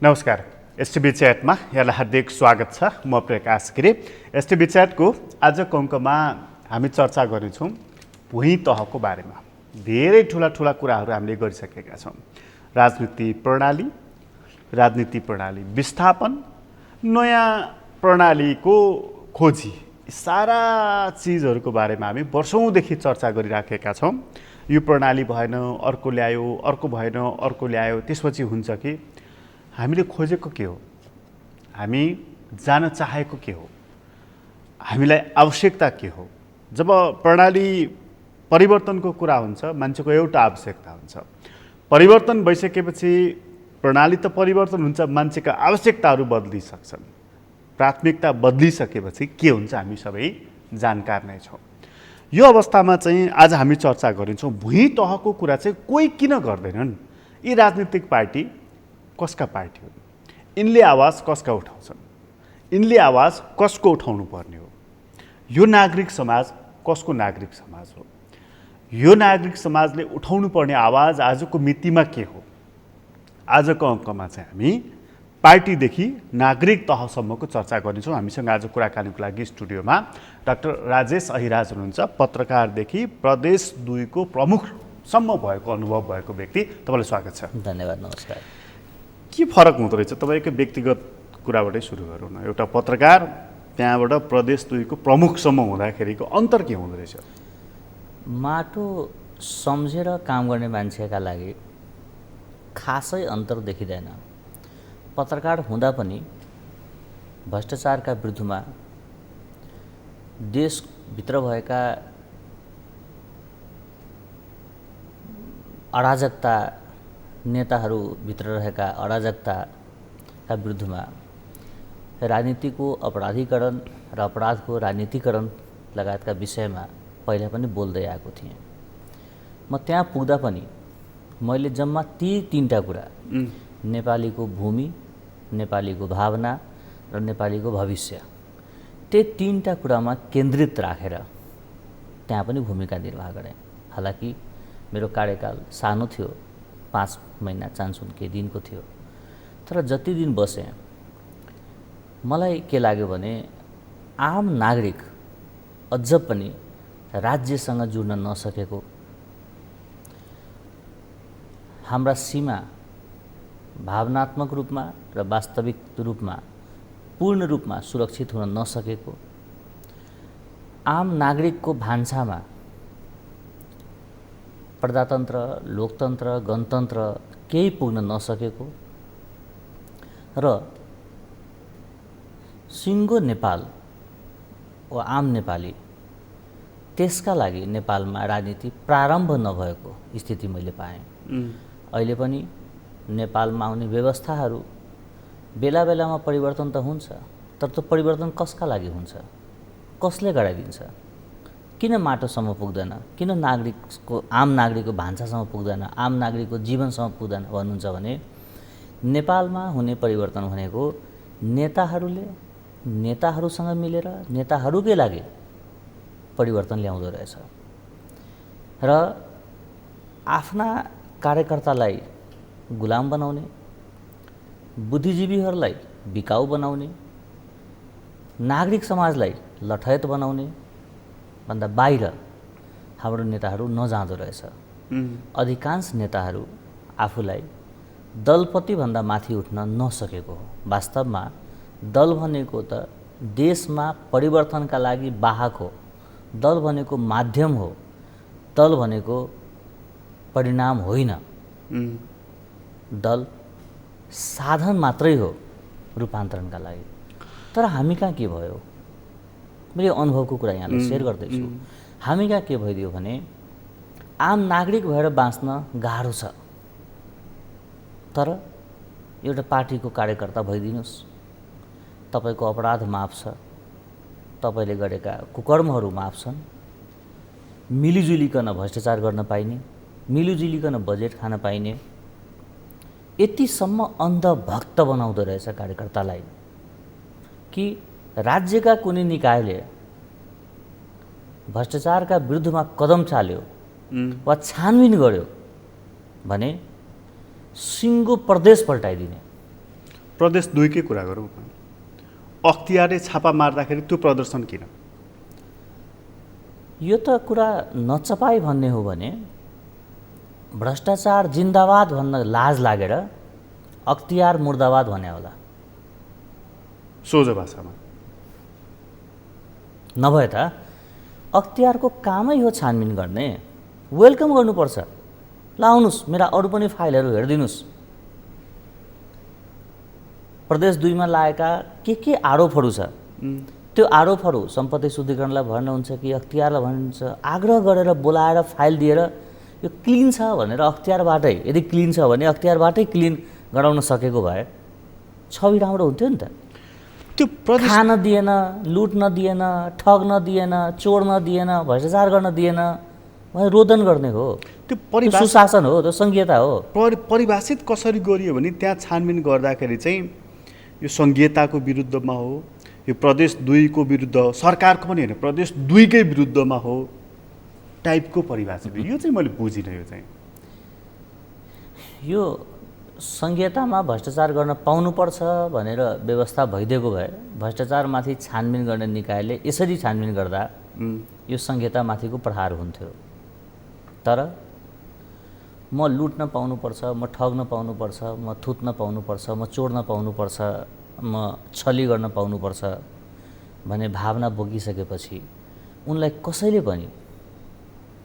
नमस्कार। एसटिभी च्याटमा यहाँलाई हार्दिक स्वागत छ। म प्रकाश गिरी। एसटिभी च्याटको आजको अङ्कमा हामी चर्चा गर्नेछौँ भुइँ तहको बारेमा। धेरै ठुला ठुला कुराहरू हामीले गरिसकेका छौँ। राजनीति प्रणाली विस्थापन, नयाँ प्रणालीको खोजी, सारा चिजहरूको बारेमा हामी वर्षौँदेखि चर्चा गरिराखेका छौँ। यो प्रणाली भएन, अर्को ल्यायो, अर्को भएन, अर्को ल्यायो, त्यसपछि हुन्छ कि हामीले खोजेको के हो, हामी जान चाहेको के हो, हामीलाई आवश्यकता के हो। जब प्रणाली परिवर्तनको कुरा हुन्छ, मान्छेको एउटा आवश्यकता हुन्छ। परिवर्तन भइसकेपछि प्रणाली त परिवर्तन हुन्छ, मान्छेका आवश्यकताहरू बदलिसक्छन्। प्राथमिकता बदलिसकेपछि के हुन्छ हामी सबै जानकार नै छौँ। यो अवस्थामा चाहिँ आज हामी चर्चा गरिन्छौँ भुइँ तहको कुरा चाहिँ कोही किन गर्दैनन्। यी राजनीतिक पार्टी कसका पार्टी हुन्, यिनले आवाज कसका उठाउँछन्, यिनले आवाज कसको उठाउनु पर्ने हो, यो नागरिक समाज कसको नागरिक समाज हो, यो नागरिक समाजले उठाउनु पर्ने आवाज आजको मितिमा के हो। आजको अङ्कमा चाहिँ हामी पार्टीदेखि नागरिक तहसम्मको चर्चा गर्नेछौँ। हामीसँग आज कुराकानीको लागि स्टुडियोमा डाक्टर राजेश अहिराज हुनुहुन्छ। पत्रकारदेखि प्रदेश 2 को प्रमुखसम्म भएको अनुभव भएको व्यक्ति। तपाईँलाई स्वागत छ। धन्यवाद। नमस्कार। के फरक हुँदो रहेछ? तपाईँको व्यक्तिगत कुराबाटै सुरु गरौँ न। एउटा पत्रकार, त्यहाँबाट प्रदेश 2 को प्रमुखसम्म हुँदाखेरिको अन्तर के हुँदो रहेछ? माटो सम्झेर काम गर्ने मान्छेका लागि खासै अन्तर देखिँदैन। पत्रकार हुँदा पनि भ्रष्टाचारका विरुद्धमा, देशभित्र भएका अराजकता, नेताहरूभित्र रहेका अराजकताका विरुद्धमा, राजनीतिको अपराधीकरण र अपराधको राजनीतिकरण लगायतका विषयमा पहिला पनि बोल्दै आएको थिएँ। म त्यहाँ पुग्दा पनि मैले जम्मा ती 3टा कुरा, नेपालीको भूमि, नेपालीको भावना र नेपालीको भविष्य, त्यो 3टा कुरामा केन्द्रित राखेर त्यहाँ पनि भूमिका निर्वाह गरेँ। हालाकि मेरो कार्यकाल सानो थियो, 5 महिना चान्सुन केही दिनको थियो। तर जति दिन बसेँ मलाई के लाग्यो भने आम नागरिक अझ पनि राज्यसँग जुड्न नसकेको, हाम्रा सीमा भावनात्मक रूपमा र वास्तविक रूपमा पूर्ण रूपमा सुरक्षित हुन नसकेको, आम नागरिकको भान्सामा प्रजातन्त्र, लोकतन्त्र, गणतन्त्र केही पुग्न नसकेको र सिङ्गो नेपाल वा आम नेपाली त्यसका लागि नेपालमा राजनीति प्रारम्भ नभएको स्थिति मैले पाएँ। अहिले पनि नेपालमा आउने व्यवस्थाहरू बेला बेलामा परिवर्तन त हुन्छ, तर त्यो परिवर्तन कसका लागि हुन्छ, कसले गराइदिन्छ, किन माटोसम्म पुग्दैन, किन आम नागरिकको भान्सासम्म पुग्दैन, आम नागरिकको जीवनसम्म पुग्दैन भन्नुहुन्छ भने नेपालमा हुने परिवर्तन भनेको नेताहरूले नेताहरूसँग मिलेर नेताहरूकै लागि परिवर्तन ल्याउँदो रहेछ र आफ्ना कार्यकर्तालाई गुलाम बनाउने, बुद्धिजीवीहरूलाई बिकाउ बनाउने, नागरिक समाजलाई लठयत बनाउने भन्दा बाहिर हाम्रो नेताहरू नजाँदो रहेछ। अधिकांश नेताहरू आफूलाई दलपतिभन्दा माथि उठ्न नसकेको हो। वास्तवमा दल भनेको त देशमा परिवर्तनका लागि वाहक हो, दल भनेको माध्यम हो, दल भनेको परिणाम होइन। दल साधन मात्रै हो रूपान्तरणका लागि। तर हामी कहाँ के भयो, मैले अनुभवको कुरा यहाँलाई सेयर गर्दैछु। हामी कहाँ के भइदियो भने आम नागरिक भएर बाँच्न गाह्रो छ। तर एउटा पार्टीको कार्यकर्ता भइदिनुहोस्, तपाईँको अपराध माफ छ, तपाईँले गरेका कुकर्महरू माफ छन्, मिलिजुलिकन भ्रष्टाचार गर्न पाइने, मिलिजुलिकन बजेट खान पाइने, यतिसम्म अन्धभक्त बनाउँदो रहेछ कार्यकर्तालाई कि राज्यका कुनै निकायले भ्रष्टाचारका विरुद्धमा कदम चाल्यो वा छानबिन गर्यो भने सिङ्गो प्रदेश पल्टाइदिने। प्रदेश 2 कै कुरा गरौँ। अख्तियारले छापा मार्दाखेरि त्यो प्रदर्शन किन? यो त कुरा नचपाई भन्ने हो भने भ्रष्टाचार जिन्दाबाद भन्न लाज लागेर अख्तियार मुर्दाबाद भने होला। सोझो भाषामा नभए त अख्तियारको कामै हो छानबिन गर्ने। वेलकम गर्नुपर्छ, ल आउनुहोस् मेरा अरू पनि फाइलहरू हेरिदिनुहोस्। प्रदेश 2 मा लागेका के आरोपहरू छ त्यो आरोपहरू सम्पत्ति शुद्धिकरणलाई भन्नुहुन्छ कि अख्तियारलाई भन्नुहुन्छ, आग्रह गरेर बोलाएर फाइल दिएर यो क्लिन छ भनेर अख्तियारबाटै, यदि क्लिन छ भने अख्तियारबाटै क्लिन गराउन सकेको भए छवि राम्रो हुन्थ्यो नि त। त्यो प्रदेश खान दिएन, लुट्न दिएन, ठग्न दिएन, चोर्न दिएन, भ्रष्टाचार गर्न दिएन भने रोदन गर्ने हो। त्यो सुशासन हो, त्यो संघीयता हो। परिभाषित कसरी गरियो भने त्यहाँ छानबिन गर्दाखेरि चाहिँ यो संघीयताको विरुद्धमा हो, यो प्रदेश 2 को विरुद्ध, सरकारको पनि होइन प्रदेश 2 कै विरुद्धमा हो टाइपको परिभाषित। यो चाहिँ मैले बुझिनँ। यो चाहिँ यो संघीयतामा भ्रष्टाचार गर्न पाउनुपर्छ भनेर व्यवस्था भइदिएको भए भ्रष्टाचारमाथि छानबिन गर्ने निकायले यसरी छानबिन गर्दा यो संघीयतामाथिको प्रहार हुन्थ्यो। तर म लुट्न पाउनुपर्छ, म ठग्न पाउनुपर्छ, म थुत्न पाउनुपर्छ, म चोर्न पाउनुपर्छ, म छली गर्न पाउनुपर्छ भन्ने भावना बोकिसकेपछि उनलाई कसैले पनि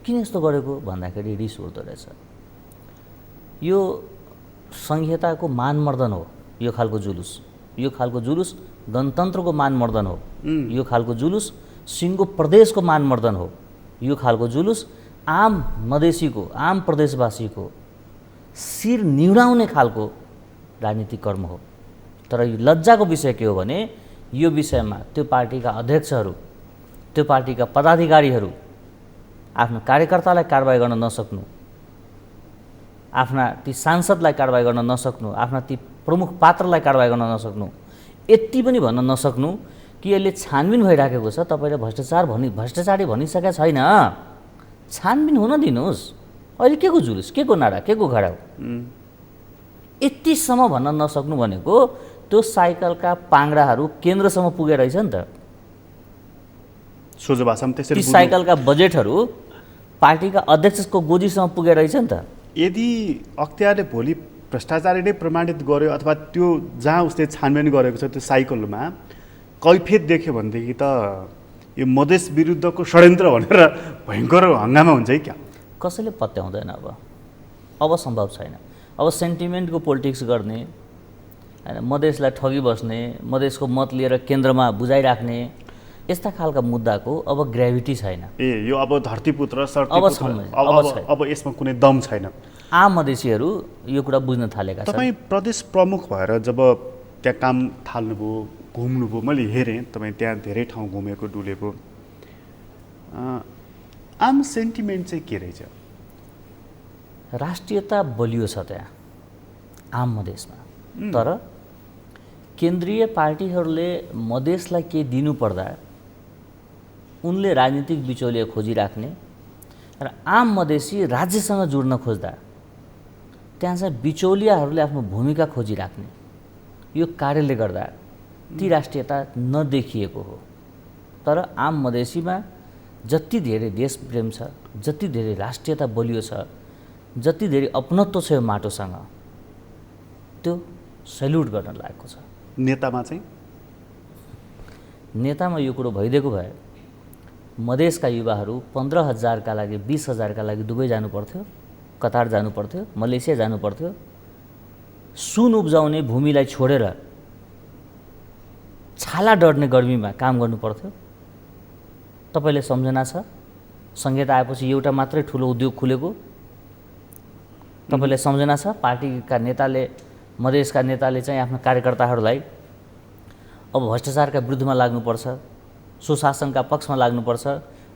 किन यस्तो गरेको भन्दाखेरि रिस उठ्दो रहेछ। यो संघीयताको मानमर्दन हो यो खालको जुलुस। यो खालको जुलुस गणतन्त्रको मानमर्दन हो। यो खालको जुलुस सिङ्गो प्रदेशको मानमर्दन हो। यो खालको जुलुस आम मधेसीको, आम प्रदेशवासीको शिर निहुराउने खालको राजनीतिक कर्म हो। तर यो लज्जाको विषय के हो भने यो विषयमा त्यो पार्टीका अध्यक्षहरू, त्यो पार्टीका पदाधिकारीहरू आफ्नो कार्यकर्तालाई कारबाही गर्न नसक्नु, आफ्ना ती सांसदलाई कारबाही गर्न नसक्नु, आफ्ना ती प्रमुख पात्रलाई कारबाही गर्न नसक्नु, यति पनि भन्न नसक्नु कि यसले छानबिन भइराखेको छ, तपाईँले भ्रष्टाचारी भनिसकेका छैन, छानबिन हुन दिनुहोस्। अहिले के को जुलुस, के को नारा, के को घडा हो, यतिसम्म भन्न नसक्नु भनेको त्यो साइकलका पाङ्ग्राहरू केन्द्रसम्म पुगेर रहेछ नि त। सोझो भाषामा त्यसरी ती साइकलका बजेटहरू पार्टीका अध्यक्षको गोजीसम्म पुगेर रहेछ नि त। यदि अख्तियारले भोलि भ्रष्टाचारी नै प्रमाणित गर्यो अथवा त्यो जहाँ उसले छानबिन गरेको छ त्यो साइकलमा कैफियत देख्यो भनेदेखि त यो मधेस विरुद्धको षड्यन्त्र भनेर भयङ्कर हङ्गामा हुन्छ है क्या? कसैले पत्याउँदैन। अब सम्भव छैन। अब सेन्टिमेन्टको पोलिटिक्स गर्ने, होइन, मधेसलाई ठगिबस्ने, मधेसको मत लिएर केन्द्रमा बुझाइराख्ने यस्ता खालका मुद्दाको अब ग्रेभिटी छैन। यो अब धरतीपुत्र अब यसमा कुनै दम छैन। आम मधेसीहरू यो कुरा बुझ्न थालेका छन्। तपाईँ प्रदेश प्रमुख भएर जब त्यहाँ काम थाल्नुभयो, घुम्नुभयो, मैले हेरेँ तपाईँ त्यहाँ धेरै ठाउँ घुमेको डुलेको, आम सेन्टिमेन्ट चाहिँ के रहेछ? राष्ट्रियता बलियो छ त्यहाँ आम मधेसमा। तर केन्द्रीय पार्टीहरूले मधेसलाई के दिनुपर्दा उनले राजनीतिक बिचौलिया खोजिराख्ने र आम मधेसी राज्यसँग जोड्न खोज्दा त्यहाँ चाहिँ बिचौलियाहरूले आफ्नो भूमिका खोजिराख्ने यो कार्यले गर्दा ती राष्ट्रियता नदेखिएको हो। तर आम मधेसीमा जति धेरै देशप्रेम छ, जति धेरै राष्ट्रियता बलियो छ, जति धेरै अपनत्व छ यो माटोसँग, त्यो सल्युट गर्न लागेको छ। नेतामा चाहिँ नेतामा यो कुरो भइदिएको भए मधेसका युवाहरू 15,000 का लागि 20,000 का लागि दुबई जानु पर्थ्यो, कतार जानु पर्थ्यो, मलेसिया जानु पर्थ्यो, सुन उब्जाउने भूमिलाई छोडेर छाला डढ्ने गर्मीमा काम गर्नु पर्थ्यो। तपाईँले सम्झना छ संघीयता आएपछि एउटा मात्रै ठुलो उद्योग खुलेको? तपाईँले सम्झना छ पार्टीका नेताले, मधेसका नेताले चाहिँ आफ्ना कार्यकर्ताहरूलाई अब भ्रष्टाचारका विरुद्धमा लाग्नुपर्छ, सुशासनका पक्षमा लाग्नुपर्छ,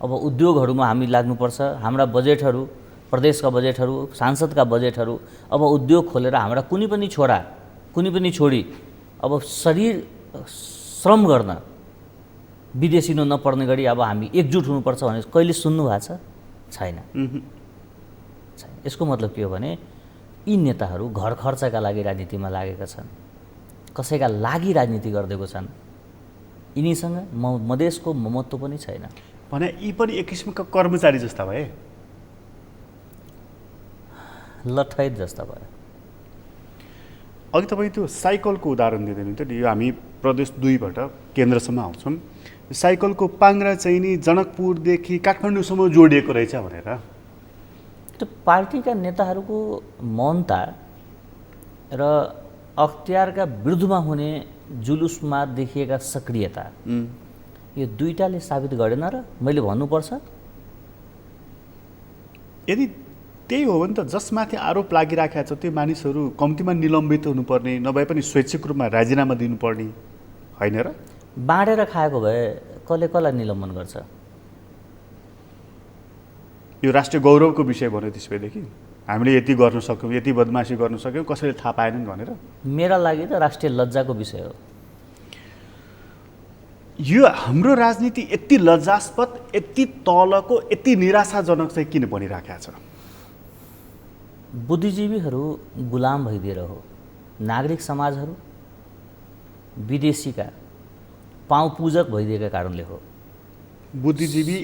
अब उद्योगहरूमा हामी लाग्नुपर्छ, हाम्रा बजेटहरू, प्रदेशका बजेटहरू, सांसदका बजेटहरू अब उद्योग खोलेर हाम्रा कुनै पनि छोरा, कुनै पनि छोरी अब शरीर श्रम गर्न विदेशिनु नपर्ने गरी अब हामी एकजुट हुनुपर्छ भने कहिले सुन्नु भएको छ? छैन। यसको मतलब के हो भने यी नेताहरू घर खर्चका लागि राजनीतिमा लागेका छन्। कसैका लागि राजनीति गरिदिएको छन्। यिनीसँग मधेसको ममत्व पनि छैन भने यी पनि एक किसिमका कर्मचारी जस्ता भए, लठैत जस्ता भयो। अघि तपाईँ त्यो साइकलको उदाहरण दिँदै हुनुहुन्थ्यो नि, यो हामी प्रदेश 2बाट केन्द्रसम्म आउँछौँ। साइकलको पाङ्ग्रा चाहिँ नि जनकपुरदेखि काठमाडौँसम्म जोडिएको रहेछ भनेर। त्यो पार्टीका नेताहरूको मौनता र अख्तियारका विरुद्धमा हुने जुलुसमा देखिएका सक्रियता, यो दुईटाले साबित गरेन र मैले भन्नुपर्छ। यदि त्यही हो भने त जसमाथि आरोप लागिराखेको छ त्यो मानिसहरू कम्तीमा निलम्बित हुनुपर्ने, नभए पनि स्वैच्छिक रूपमा राजीनामा दिनुपर्ने होइन र? बाँडेर खाएको भए कसले कसलाई निलम्बन गर्छ? यो राष्ट्रिय गौरवको विषय भन्यो त्यसपछि हामीले यति गर्न सक्यौँ, यति बदमासी गर्न सक्यौँ, कसैले थाहा पाएनन् भनेर। मेरा लागि त राष्ट्रिय लज्जाको विषय हो। यो हाम्रो राजनीति यति लज्जास्पद, यति तलको, यति निराशाजनक चाहिँ किन बनिराखेको छ? बुद्धिजीवीहरू गुलाम भइदिएर हो, नागरिक समाजहरू विदेशीका पाउँ पूजक भइदिएका कारणले हो। बुद्धिजीवी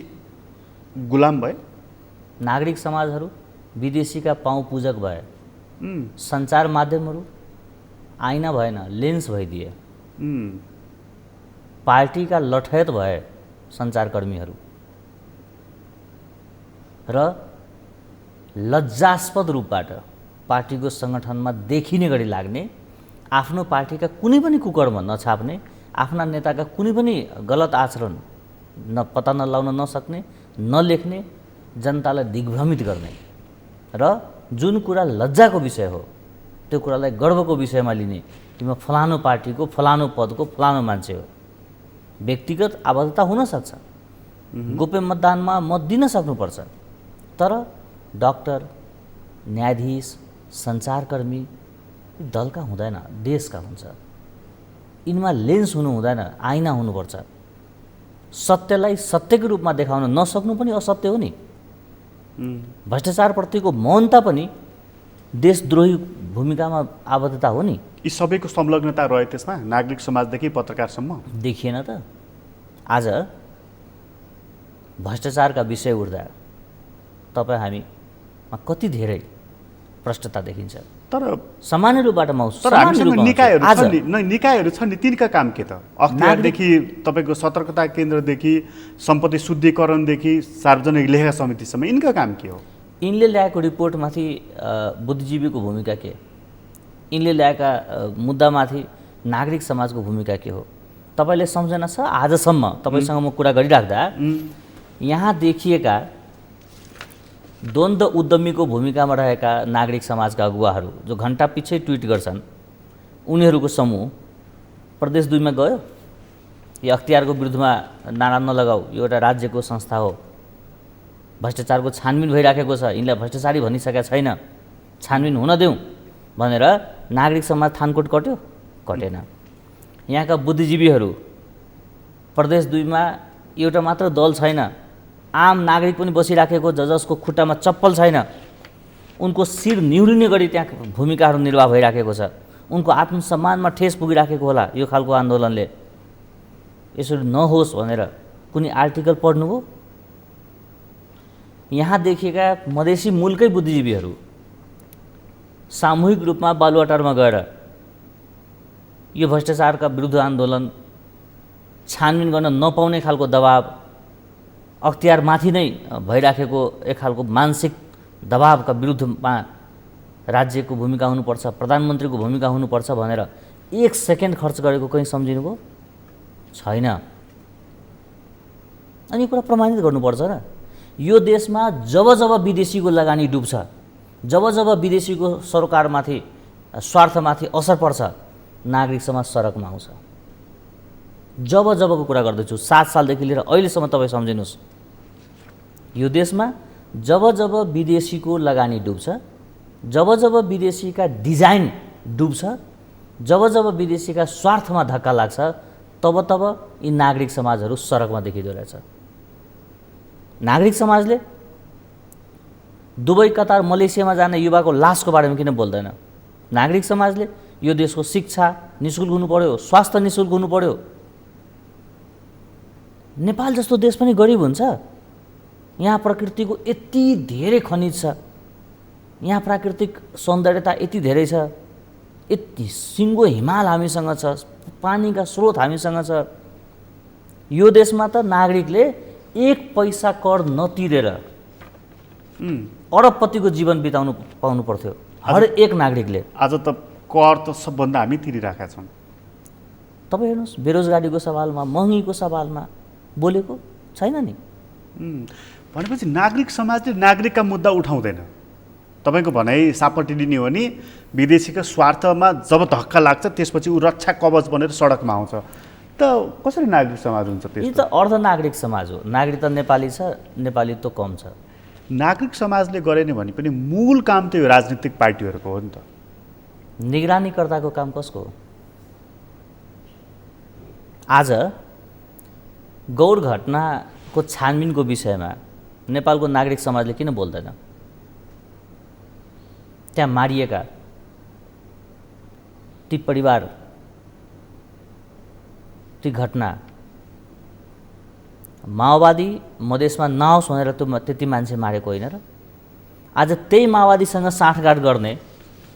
गुलाम भए, नागरिक समाजहरू विदेशीका पाउँ पूजक भए, सञ्चार माध्यमहरू आइना भएन लेन्स भइदिए, पार्टीका लठयत भए सञ्चारकर्मीहरू र लज्जास्पद रूपबाट पार्टीको सङ्गठनमा देखिने गरी लाग्ने, आफ्नो पार्टीका कुनै पनि कुकर्म नछाप्ने, आफ्ना नेताका कुनै पनि गलत आचरण पत्ता नलाउन नसक्ने, नलेख्ने, जनतालाई दिग्भ्रमित गर्ने र जुन कुरा लज्जाको विषय हो त्यो कुरालाई गर्वको विषयमा लिने कि म फलानु पार्टीको फलानु पदको फलानु मान्छे हो। व्यक्तिगत आबद्धता हुन सक्छ, गोप्य मतदानमा मत दिन सक्नुपर्छ, तर डाक्टर, न्यायाधीश, सञ्चारकर्मी दलका हुँदैन, देशका हुन्छ। यिनमा लेन्स हुनु हुँदैन, आइना हुनुपर्छ। सत्यलाई सत्यको रूपमा देखाउन नसक्नु पनि असत्य हो नि। भ्रष्टाचारप्रतिको मौनता पनि देशद्रोही भूमिकामा आबद्धता हो नि। यी सबैको संलग्नता रह्यो त्यसमा, नागरिक समाजदेखि पत्रकारसम्म देखिएन त। आज भ्रष्टाचारका विषय उठ्दा तपाईँ हामीमा कति धेरै भ्रष्टता देखिन्छ, तर सामान्य रूपबाट तर हामीसँग निकायहरू छन् नि, तिनका काम के त? अख्तियारदेखि तपाईँको सतर्कता केन्द्रदेखि सम्पत्ति शुद्धिकरणदेखि सार्वजनिक लेखा समितिसम्म यिनका काम के हो? यिनले ल्याएको रिपोर्टमाथि बुद्धिजीवीको भूमिका के, यिनले ल्याएका मुद्दामाथि नागरिक समाजको भूमिका के हो तपाईँले सम्झना छ? आजसम्म तपाईँसँग म कुरा गरिराख्दा यहाँ देखिएका द्वन्द्व उद्यमीको भूमिकामा रहेका नागरिक समाजका अगुवाहरू जो घण्टा पछि ट्विट गर्छन्, उनीहरूको समूह प्रदेश 2मा गयो। यो अख्तियारको विरुद्धमा नारा नलगाऊ, यो एउटा राज्यको संस्था हो, भ्रष्टाचारको छानबिन भइराखेको छ, यिनलाई भ्रष्टाचारी भनिसकेका छैन, छानबिन हुन देऊ भनेर नागरिक समाज थानकोट कट्यो? कटेन। यहाँका बुद्धिजीवीहरू प्रदेश 2मा एउटा मात्र दल छैन, आम नागरिक पनि बसिराखेको जसको खुट्टामा चप्पल छैन, उनको शिर निहुरिने गरी त्यहाँ भूमिकाहरू निर्वाह भइराखेको छ। उनको आत्मसम्मानमा ठेस पुगिराखेको होला यो खालको आन्दोलनले। यसरी नहोस् भनेर कुनै आर्टिकल पढ्नुभयो? यहाँ देखिएका मधेसी मूलकै बुद्धिजीवीहरू सामूहिक रूपमा बालुवाटारमा गएर यो भ्रष्टाचारका विरुद्ध आन्दोलन छानबिन गर्न नपाउने खालको दबाब, अख्तियारमाथि नै भइराखेको एक खालको मानसिक दबावका विरुद्धमा राज्यको भूमिका हुनुपर्छ, प्रधानमन्त्रीको भूमिका हुनुपर्छ भनेर 1 सेकेन्ड खर्च गरेको कहीँ सम्झिनुभयो? छैन। अनि कुरा प्रमाणित गर्नुपर्छ र। यो देशमा जब जब विदेशीको लगानी डुब्छ, जब जब विदेशीको सरकारमाथि स्वार्थमाथि असर पर्छ, नागरिक समाज सडकमा आउँछ। जब जबको कुरा गर्दैछु, 7 सालदेखि लिएर अहिलेसम्म तपाईँ सम्झिनुहोस्, यो देशमा जब जब विदेशीको लगानी डुब्छ, जब जब विदेशीका डिजाइन डुब्छ, जब जब विदेशीका स्वार्थमा धक्का लाग्छ, तब तब यी नागरिक समाजहरू सडकमा देखिँदो रहेछ। नागरिक समाजले दुबई, कतार, मलेसियामा जाने युवाको लासको बारेमा किन बोल्दैन? नागरिक समाजले यो देशको शिक्षा निःशुल्क हुनु पर्यो, स्वास्थ्य निःशुल्क हुनु पर्यो। नेपाल जस्तो देश पनि गरिब हुन्छ? यहाँ प्रकृतिको यति धेरै खनिज छ, यहाँ प्राकृतिक सौन्दर्यता यति धेरै छ, यति सिङ्गो हिमाल हामीसँग छ, पानीका स्रोत हामीसँग छ। यो देशमा त नागरिकले 1 पैसा कर नतिरेर अरबपतिको जीवन बिताउनु पाउनु पर्थ्यो हरेक नागरिकले। आज त कर त सबभन्दा हामी तिरिरहेका छौँ। तपाईँ हेर्नुहोस्, बेरोजगारीको सवालमा, महँगीको सवालमा बोलेको छैन नि। भनेपछि नागरिक समाजले नागरिकका मुद्दा उठाउँदैन। तपाईँको भनाइ सापट्टि लिने हो भने विदेशीका स्वार्थमा जब धक्का लाग्छ त्यसपछि ऊ रक्षा कवच बनेर सडकमा आउँछ, त कसरी नागरिक समाज हुन्छ? यो त अर्धनागरिक समाज हो। नागरिक त नेपाली छ, नेपालीत्व कम छ। नागरिक समाजले गरेन भने पनि मूल काम त यो राजनीतिक पार्टीहरूको हो नि त। निगरानीकर्ताको काम कसको हो? आज गौर घटनाको छानबिनको विषयमा नेपालको नागरिक समाजले किन बोल्दैन? त्यहाँ मारिएका ती परिवार, ती घटना माओवादी मधेसमा नआओस् भनेर त्यति मान्छे मारेको होइन र? आज त्यही माओवादीसँग साँठगाँठ गर्ने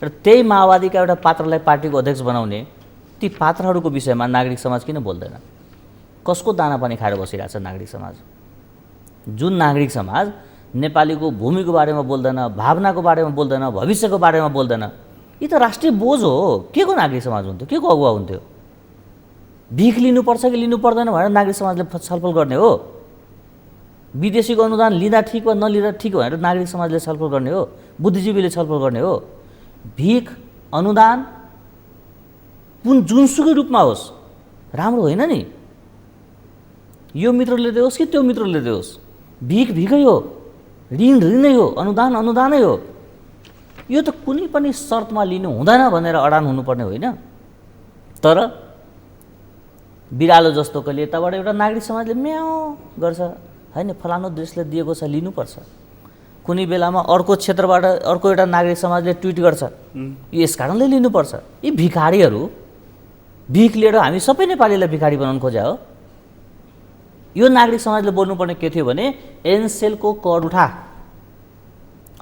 र त्यही माओवादीका एउटा पात्रलाई पार्टीको अध्यक्ष बनाउने ती पात्रहरूको विषयमा नागरिक समाज किन बोल्दैन? कसको दाना पनि खाएर बसिरहेछ नागरिक समाज? जुन नागरिक समाज नेपालीको भूमिको बारेमा बोल्दैन, भावनाको बारेमा बोल्दैन, भविष्यको बारेमा बोल्दैन, यी त राष्ट्रिय बोझ हो। के को नागरिक समाज हुन्थ्यो? के को अगुवा हुन्थ्यो? भिख लिनुपर्छ कि लिनु पर्दैन भनेर नागरिक समाजले छलफल गर्ने हो? विदेशीको अनुदान लिँदा ठिक वा नलिँदा ठिक भनेर नागरिक समाजले छलफल गर्ने हो? बुद्धिजीवीले छलफल गर्ने हो? भिख अनुदान जुनसुकै रूपमा होस् राम्रो होइन नि। यो मित्रले दियोस् कि त्यो मित्रले दियोस्, भिख भिखै हो, ऋण ऋणै हो, अनुदान अनुदानै हो। यो त कुनै पनि शर्तमा लिनु हुँदैन भनेर अडान हुनुपर्ने होइन। तर बिरालो जस्तो कहिले यताबाट एउटा नागरिक समाजले म्याउ गर्छ, होइन फलानु देशले दिएको छ लिनुपर्छ। कुनै बेलामा अर्को क्षेत्रबाट अर्को एउटा नागरिक समाजले ट्विट गर्छ, यस कारणले लिनुपर्छ। यी भिखारीहरू भिख लिएर हामी सबै नेपालीलाई भिखारी बनाउन खोज्या हो। यो नागरिक समाजले बोल्नुपर्ने के थियो भने एनसेलको कर उठा।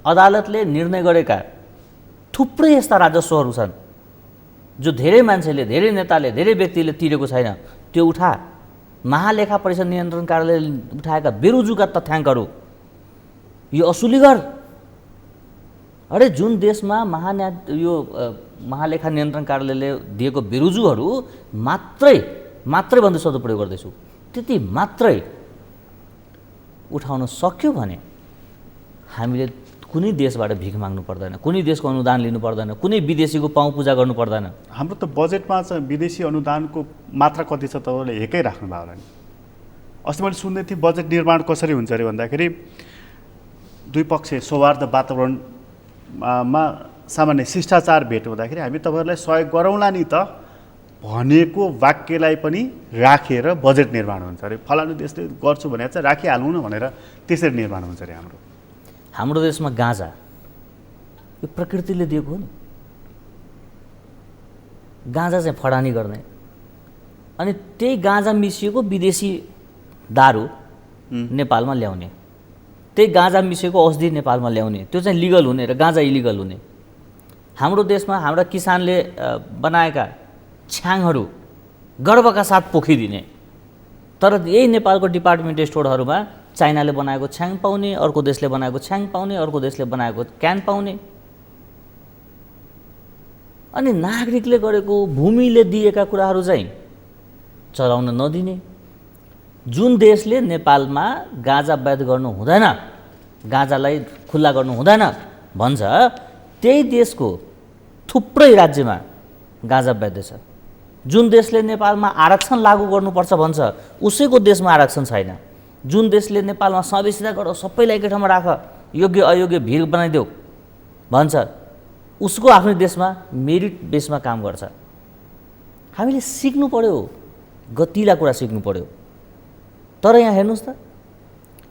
अदालतले निर्णय गरेका थुप्रै यस्ता राजस्वहरू छन् जो धेरै मान्छेले, धेरै नेताले, धेरै व्यक्तिले तिरेको छैन, त्यो उठा। महालेखा परीक्षा नियन्त्रण कार्यालयले उठाएका बेरोजुका तथ्याङ्कहरू यो असुली गर। अरे जुन देशमा महालेखा नियन्त्रण कार्यालयले दिएको बेरोजुहरू मात्रै भन्दै सदुपयोग गर्दैछु, त्यति मात्रै उठाउन सक्यो भने हामीले कुनै देशबाट भिख माग्नु पर्दैन, कुनै देशको अनुदान लिनु पर्दैन, कुनै विदेशीको पाउँ पूजा गर्नु पर्दैन। हाम्रो त बजेटमा चाहिँ विदेशी अनुदानको मात्रा कति छ तपाईँले हेकै राख्नुभयो होला नि। अस्ति मैले सुन्दै थिएँ बजेट निर्माण कसरी हुन्छ अरे भन्दाखेरि दुई पक्ष सौहार्द वातावरणमा सामान्य शिष्टाचार भेट हुँदाखेरि हामी तपाईँहरूलाई सहयोग गरौँला नि त भनेको वाक्यलाई पनि राखेर बजेट निर्माण हुन्छ अरे। फलानु देशले गर्छु भने चाहिँ राखिहालौँ न भनेर त्यसरी निर्माण हुन्छ अरे। हाम्रो देशमा गाँजा यो प्रकृतिले दिएको हो नि। गाँजा चाहिँ फडानी गर्ने अनि त्यही गाँजा मिसिएको विदेशी दारू नेपालमा ल्याउने, त्यही गाँजा मिसिएको औषधि नेपालमा ल्याउने, त्यो चाहिँ लिगल हुने र गाँजा इलिगल हुने। हाम्रो देशमा हाम्रा किसानले बनाएका छ्याङहरू गर्वका साथ पोखिदिने, तर यही नेपालको डिपार्टमेन्टल स्टोरहरूमा चाइनाले बनाएको छ्याङ पाउने, अर्को देशले बनाएको छ्याङ पाउने, अर्को देशले बनाएको क्यान पाउने। अनि नागरिकले गरेको भूमिले दिएका कुराहरू चाहिँ चलाउन नदिने। जुन देशले नेपालमा गाँजा वैध गर्नु हुँदैन, गाँजालाई खुल्ला गर्नु हुँदैन भन्छ, त्यही देशको थुप्रै राज्यमा गाँजा वैध छ। जुन देशले नेपालमा आरक्षण लागू गर्नुपर्छ भन्छ, उसैको देशमा आरक्षण छैन। जुन देशले नेपालमा संविधान गर सबैलाई एकै ठाउँमा राख, योग्य अयोग्य भिड बनाइदेऊ भन्छ, उसको आफ्नै देशमा मेरिट बेसमा काम गर्छ। हामीले सिक्नु पर्यो, गतिला कुरा सिक्नु पर्यो। तर यहाँ हेर्नुहोस् त,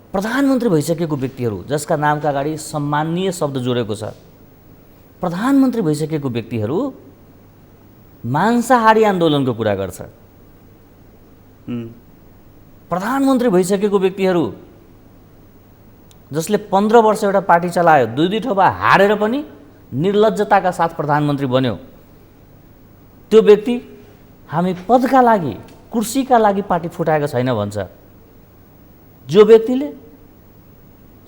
प्रधानमन्त्री भइसकेको व्यक्तिहरू जसका नामका अगाडि सम्माननीय शब्द जोडेको छ, प्रधानमन्त्री भइसकेको व्यक्तिहरू मांसाहारी आन्दोलनको कुरा गर्छ। प्रधानमन्त्री भइसकेको व्यक्तिहरू जसले 15 वर्ष एउटा पार्टी चलायो, दुई ठाउँमा हारेर पनि निर्लज्जताका साथ प्रधानमन्त्री बन्यो, त्यो व्यक्ति हामी पदका लागि, कुर्सीका लागि पार्टी फुटाएको छैन भन्छ। जो व्यक्तिले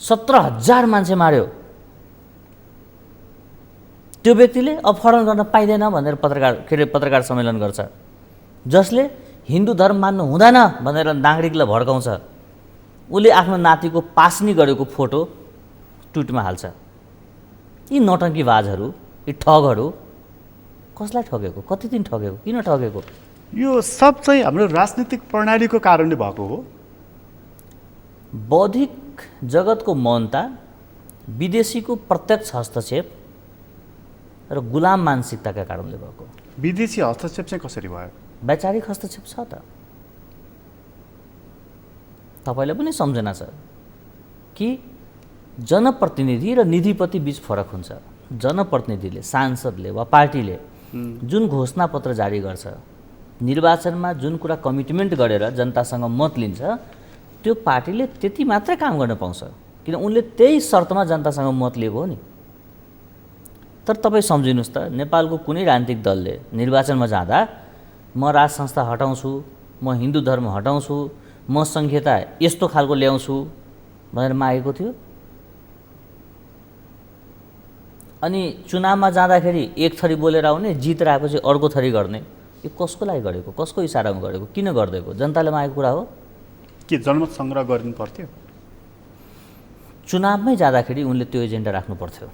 17,000 मान्छे मार्यो, त्यो व्यक्तिले अपहरण गर्न पाइँदैन भनेर पत्रकार सम्मेलन गर्छ। जसले हिन्दू धर्म मान्नु हुँदैन भनेर नागरिकलाई भड्काउँछ, उसले आफ्नो नातिको पास्नी गरेको फोटो ट्विटमा हाल्छ। यी नौटङ्कीबाजहरू, यी ठगहरू कसलाई ठगेको, कति दिन ठगेको, किन ठगेको? यो सब चाहिँ हाम्रो राजनीतिक प्रणालीको कारणले भएको हो। बौद्धिक जगतको मौनता, विदेशीको प्रत्यक्ष हस्तक्षेप र गुलाम मानसिकताका कारणले भएको। विदेशी हस्तक्षेप चाहिँ कसरी भयो? वैचारिक हस्तक्षेप छ त। तपाईँलाई पनि सम्झना छ कि जनप्रतिनिधि र निधिपति बीच फरक हुन्छ। जनप्रतिनिधिले, सांसदले वा पार्टीले जुन घोषणापत्र जारी गर्छ, निर्वाचनमा जुन कुरा कमिटमेन्ट गरेर जनतासँग मत लिन्छ, त्यो पार्टीले त्यति मात्रै काम गर्न पाउँछ, किन उनले त्यही शर्तमा जनतासँग मत लिएको हो नि। तर तपाईँ सम्झिनुहोस् त, नेपालको कुनै राजनीतिक दलले निर्वाचनमा जाँदा म राज संस्था हटाउँछु, म हिन्दू धर्म हटाउँछु, म संहिता यस्तो खालको ल्याउँछु भनेर मागेको थियो? अनि चुनावमा जाँदाखेरि एक थरी बोलेर आउने, जितेर आएपछि अर्को थरी गर्ने, यो कसको लागि गरेको, कसको इसारामा गरेको, किन गरिदिएको? जनताले मागेको कुरा हो के जनमत सङ्ग्रह गर्नु पर्थ्यो? चुनावमै जाँदाखेरि उनले त्यो एजेन्डा राख्नु पर्थ्यो।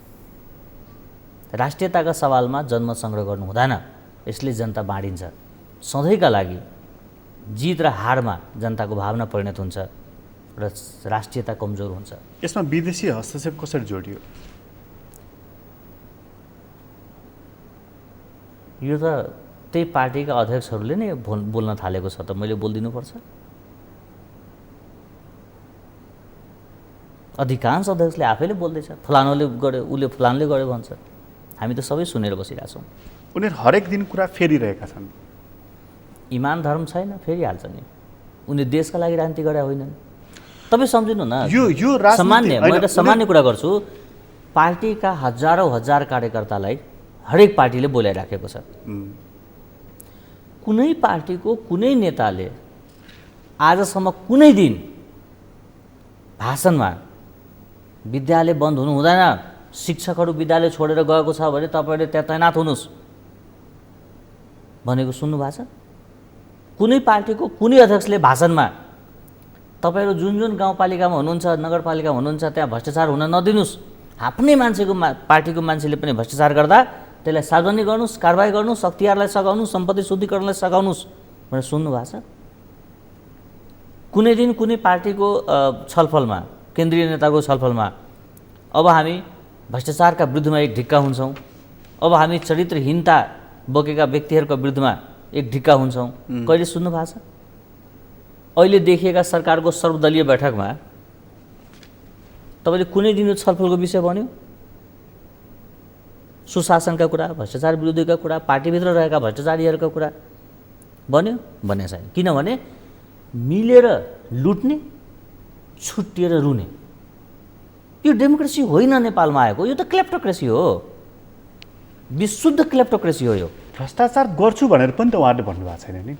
राष्ट्रियताका सवालमा जनमत सङ्ग्रह गर्नु हुँदैन, यसले जनता बाँडिन्छ। सधैँका लागि जित र हारमा जनताको भावना परिणत हुन्छ र राष्ट्रियता कमजोर हुन्छ। यसमा विदेशी हस्तक्षेप कसरी जोडियो? यो त त्यही पार्टीका अध्यक्षहरूले नै बोल्न थालेको छ त, मैले बोलिदिनुपर्छ? अधिकांश अध्यक्षले आफैले बोल्दैछ, फलानुले गर्यो, उसले फलानले गर्यो भन्छ। हामी त सबै सुनेर बसिरहेका छौँ। उनीहरू हरेक दिन कुरा फेरिरहेका छन्। इमान धर्म छैन, फेरिहाल्छ नि। उनी देशका लागि राजनीति गरे होइनन्। तपाईँ सम्झिनु न, यो सामान्य, मैले सामान्य कुरा गर्छु। पार्टीका हजारौँ हजार कार्यकर्तालाई हरेक पार्टीले बोलाइराखेको छ। कुनै पार्टीको कुनै नेताले आजसम्म कुनै दिन भाषणमा विद्यालय बन्द हुनु हुँदैन, शिक्षकहरू विद्यालय छोडेर गएको छ भने तपाईँले त्यहाँ तैनात हुनुहोस् भनेको सुन्नु भएको छ? कुनै पार्टीको कुनै अध्यक्षले भाषणमा तपाईँहरू जुन जुन गाउँपालिकामा हुनुहुन्छ, नगरपालिकामा हुनुहुन्छ, त्यहाँ भ्रष्टाचार हुन नदिनुहोस्, आफ्नै मान्छेको पार्टीको मान्छेले पनि भ्रष्टाचार गर्दा त्यसलाई सार्वजनिक गर्नुहोस्, कारबाही गर्नुहोस्, अख्तियारलाई सघाउनुहोस्, सम्पत्ति शुद्धिकरणलाई सघाउनुहोस् भनेर सुन्नु भएको छ? कुनै दिन कुनै पार्टीको छलफलमा, केन्द्रीय नेताको छलफलमा अब हामी भ्रष्टाचारका विरुद्धमा एक ढिक्का हुन्छौँ, अब हामी चरित्रहीनता बोकेका व्यक्तिहरूका विरुद्धमा एक ढिक्का हुन्छौँ, कहिले सुन्नु भएको छ? अहिले देखिएका सरकारको सर्वदलीय बैठकमा तपाईँले कुनै दिन छलफलको विषय बन्यो? सुशासनका कुरा, भ्रष्टाचार विरुद्धका कुरा, पार्टीभित्र रहेका भ्रष्टाचारीहरूका कुरा बन्यो? बनेको छैन। किनभने मिलेर लुट्ने, छुट्टिएर रुने, यो डेमोक्रेसी होइन नेपालमा आएको, यो त क्लेप्टोक्रेसी हो, विशुद्ध क्लेप्टोक्रेसी हो। यो भ्रष्टाचार गर्छु भनेर पनि त उहाँहरूले भन्नुभएको छैन नि।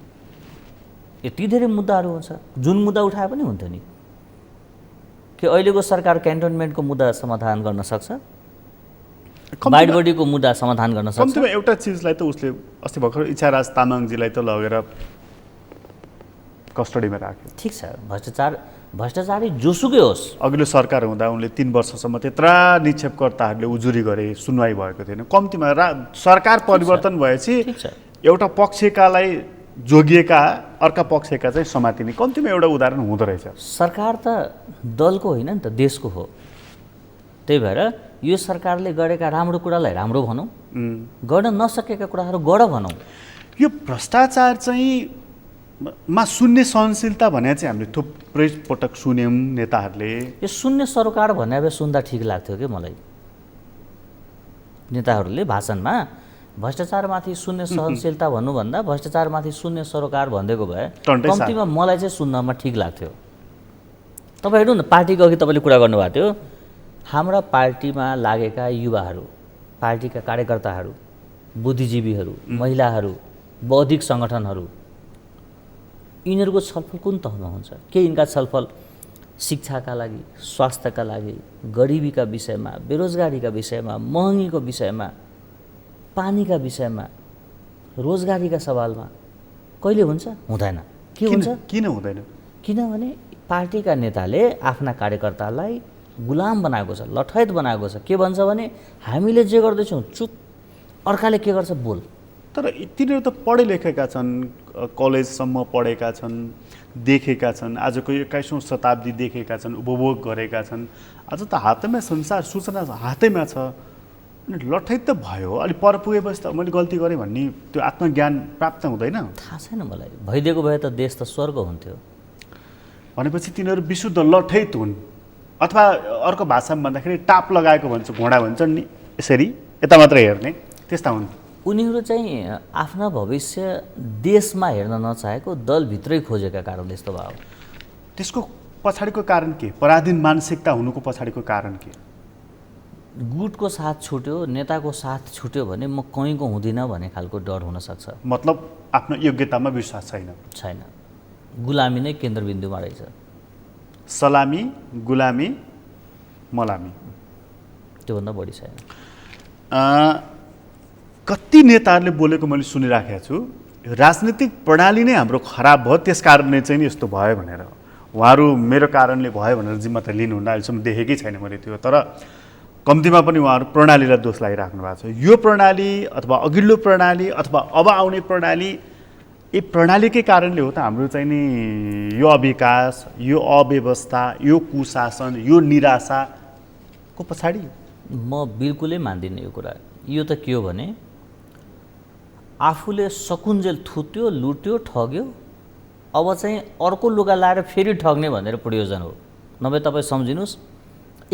यति धेरै मुद्दाहरू हुन्छ, जुन मुद्दा उठाए पनि हुन्थ्यो नि। के अहिलेको सरकार क्यान्टोनमेन्टको मुद्दा समाधान गर्न सक्छ? वाइड बडीको मुद्दा समाधान गर्न सक्छ? कम्तीमा एउटा चिजलाई त उसले अस्ति भर्खर इच्छाराज तामाङजीलाई त लगेर कस्टडीमा राख्यो। ठिक छ, भ्रष्टाचारी जोसुकै होस्। अघिल्लो सरकार हुँदा उनले 3 वर्षसम्म त्यत्रा निक्षेपकर्ताहरूले उजुरी गरे, सुनवाई भएको थिएन। कम्तीमा सरकार परिवर्तन भएपछि एउटा पक्षकालाई जोगिएका अर्का पक्षका चाहिँ समातिने कम्तीमा एउटा उदाहरण हुँदो रहेछ। सरकार त दलको होइन नि त, देशको हो। त्यही भएर यो सरकारले गरेका राम्रो कुरालाई राम्रो भनौँ, गर्न नसकेका कुराहरू गड भनौँ। यो भ्रष्टाचार चाहिँ मा सुन्ने सहनशीलता भने चाहिँ हामीले थुप्रै पटक सुन्यौँ नेताहरूले। यो शून्य सरोकार भन्ने अब सुन्दा ठिक लाग्थ्यो कि मलाई। नेताहरूले भाषणमा भ्रष्टाचारमाथि शून्य सहनशीलता भन्नुभन्दा भ्रष्टाचारमाथि शून्य सरोकार भनिदिएको भए टन्टै साथ। कम्तीमा मलाई चाहिँ सुन्नमा ठिक लाग्थ्यो। तपाईँ हेर्नु न, पार्टीको अघि तपाईँले कुरा गर्नुभएको थियो, हाम्रा पार्टीमा लागेका युवाहरू, पार्टीका कार्यकर्ताहरू, बुद्धिजीवीहरू, महिलाहरू, बौद्धिक सङ्गठनहरू, यिनीहरूको छलफल कुन तहमा हुन्छ? के यिनका छलफल शिक्षाका लागि, स्वास्थ्यका लागि, गरिबीका विषयमा, बेरोजगारीका विषयमा, महँगीको विषयमा, पानीका विषयमा, रोजगारीका सवालमा कहिले हुन्छ? हुँदैन। के हुन्छ? किन हुँदैन? किनभने पार्टीका नेताले आफ्ना कार्यकर्तालाई गुलाम बनाएको छ, लठैत बनाएको छ। के भन्छ भने हामीले जे गर्दैछौँ चुप, अर्काले के गर्छ बोल। तर तिनीहरू त पढे लेखेका छन्, कलेजसम्म पढेका छन्, देखेका छन्, आजको 21औं शताब्दी देखेका छन्, उपभोग गरेका छन्। आज त हातैमा संसार, सूचना हातैमा छ। अनि लठै त भयो, अलि पर पुगेपछि त मैले गल्ती गरेँ भन्ने त्यो आत्मज्ञान प्राप्त हुँदैन? थाहा छैन मलाई। भइदिएको भए त देश त स्वर्ग हुन्थ्यो। भनेपछि तिनीहरू विशुद्ध लठैत हुन्, अथवा अर्को भाषामा भन्दाखेरि टाप लगाएको भन्छ, घोडा भन्छन् नि, यसरी यता मात्र हेर्ने, त्यस्ता हुन्। उनीहरू चाहिँ आफ्ना भविष्य देशमा हेर्न नचाहेको दलभित्रै खोजेका कारणले यस्तो भयो। त्यसको पछाडिको कारण के? पराधीन मानसिकता हुनुको पछाडिको कारण के? गुटको साथ छुट्यो, नेताको साथ छुट्यो भने म कहीँको हुँदिनँ भन्ने खालको डर हुनसक्छ। मतलब आफ्नो योग्यतामा विश्वास छैन। छैन, गुलामी नै केन्द्रबिन्दुमा रहेछ। सलामी, गुलामी, मलामी, त्योभन्दा बढी छैन। कति नेताहरूले बोलेको मैले सुनिराखेको छु, राजनीतिक प्रणाली नै हाम्रो खराब भयो, त्यस कारणले चाहिँ नि यस्तो भयो भनेर। उहाँहरू मेरो कारणले भयो भनेर जिम्मा त लिनुहुन्न, अहिलेसम्म देखेकै छैन मैले त्यो। तर कम्तीमा पनि उहाँहरू प्रणालीलाई दोष लगाइराख्नु भएको छ। यो प्रणाली अथवा अघिल्लो प्रणाली अथवा अब आउने प्रणाली, यी प्रणालीकै कारणले हो त हाम्रो चाहिँ नि यो अविकास, यो अव्यवस्था, यो कुशासन, यो निराशाको पछाडि। म बिल्कुलै मान्दिनँ यो कुरा। यो त के हो भने आफूले सकुन्जेल थुत्यो, लुट्यो, ठग्यो, अब चाहिँ अर्को लुगा लाएर फेरि ठग्ने भनेर प्रयोजन हो। नभए तपाईँ सम्झिनुहोस्,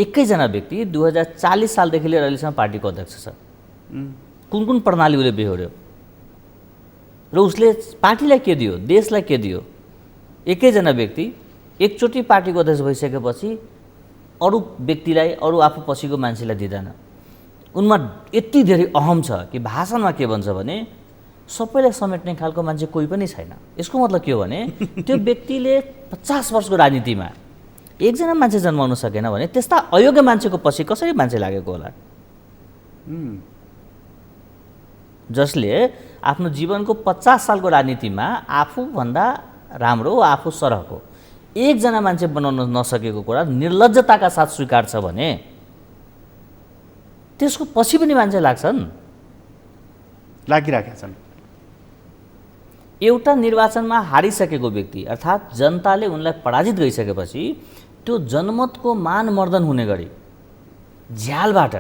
एकैजना व्यक्ति 2040 सालदेखि लिएर अहिलेसम्म पार्टीको अध्यक्ष छ। कुन कुन प्रणाली उसले बेहोर्यो र उसले पार्टीलाई के दियो, देशलाई के दियो? एकैजना व्यक्ति एकचोटि पार्टीको अध्यक्ष भइसकेपछि अरू व्यक्तिलाई, अरू आफू पछिको मान्छेलाई दिँदैन। उनमा यति धेरै अहम छ कि भाषणमा के भन्छ भने सबैलाई समेट्ने खालको मान्छे कोही पनि छैन। यसको मतलब के हो भने त्यो व्यक्तिले 50 वर्षको राजनीतिमा एकजना मान्छे जन्माउन सकेन भने त्यस्ता अयोग्य मान्छेको पछि कसरी मान्छे लागेको होला? जसले आफ्नो जीवनको 50 सालको राजनीतिमा आफूभन्दा राम्रो, आफू सरहको एकजना मान्छे बनाउन नसकेको कुरा निर्लज्जताका साथ स्वीकार्छ भने त्यसको पछि पनि मान्छे लाग्छन्, लागिराखेका छन्। एउटा निर्वाचनमा हारिसकेको व्यक्ति अर्थात् जनताले उनलाई पराजित गरिसकेपछि त्यो जनमतको मानमर्दन हुने गरी झ्यालबाट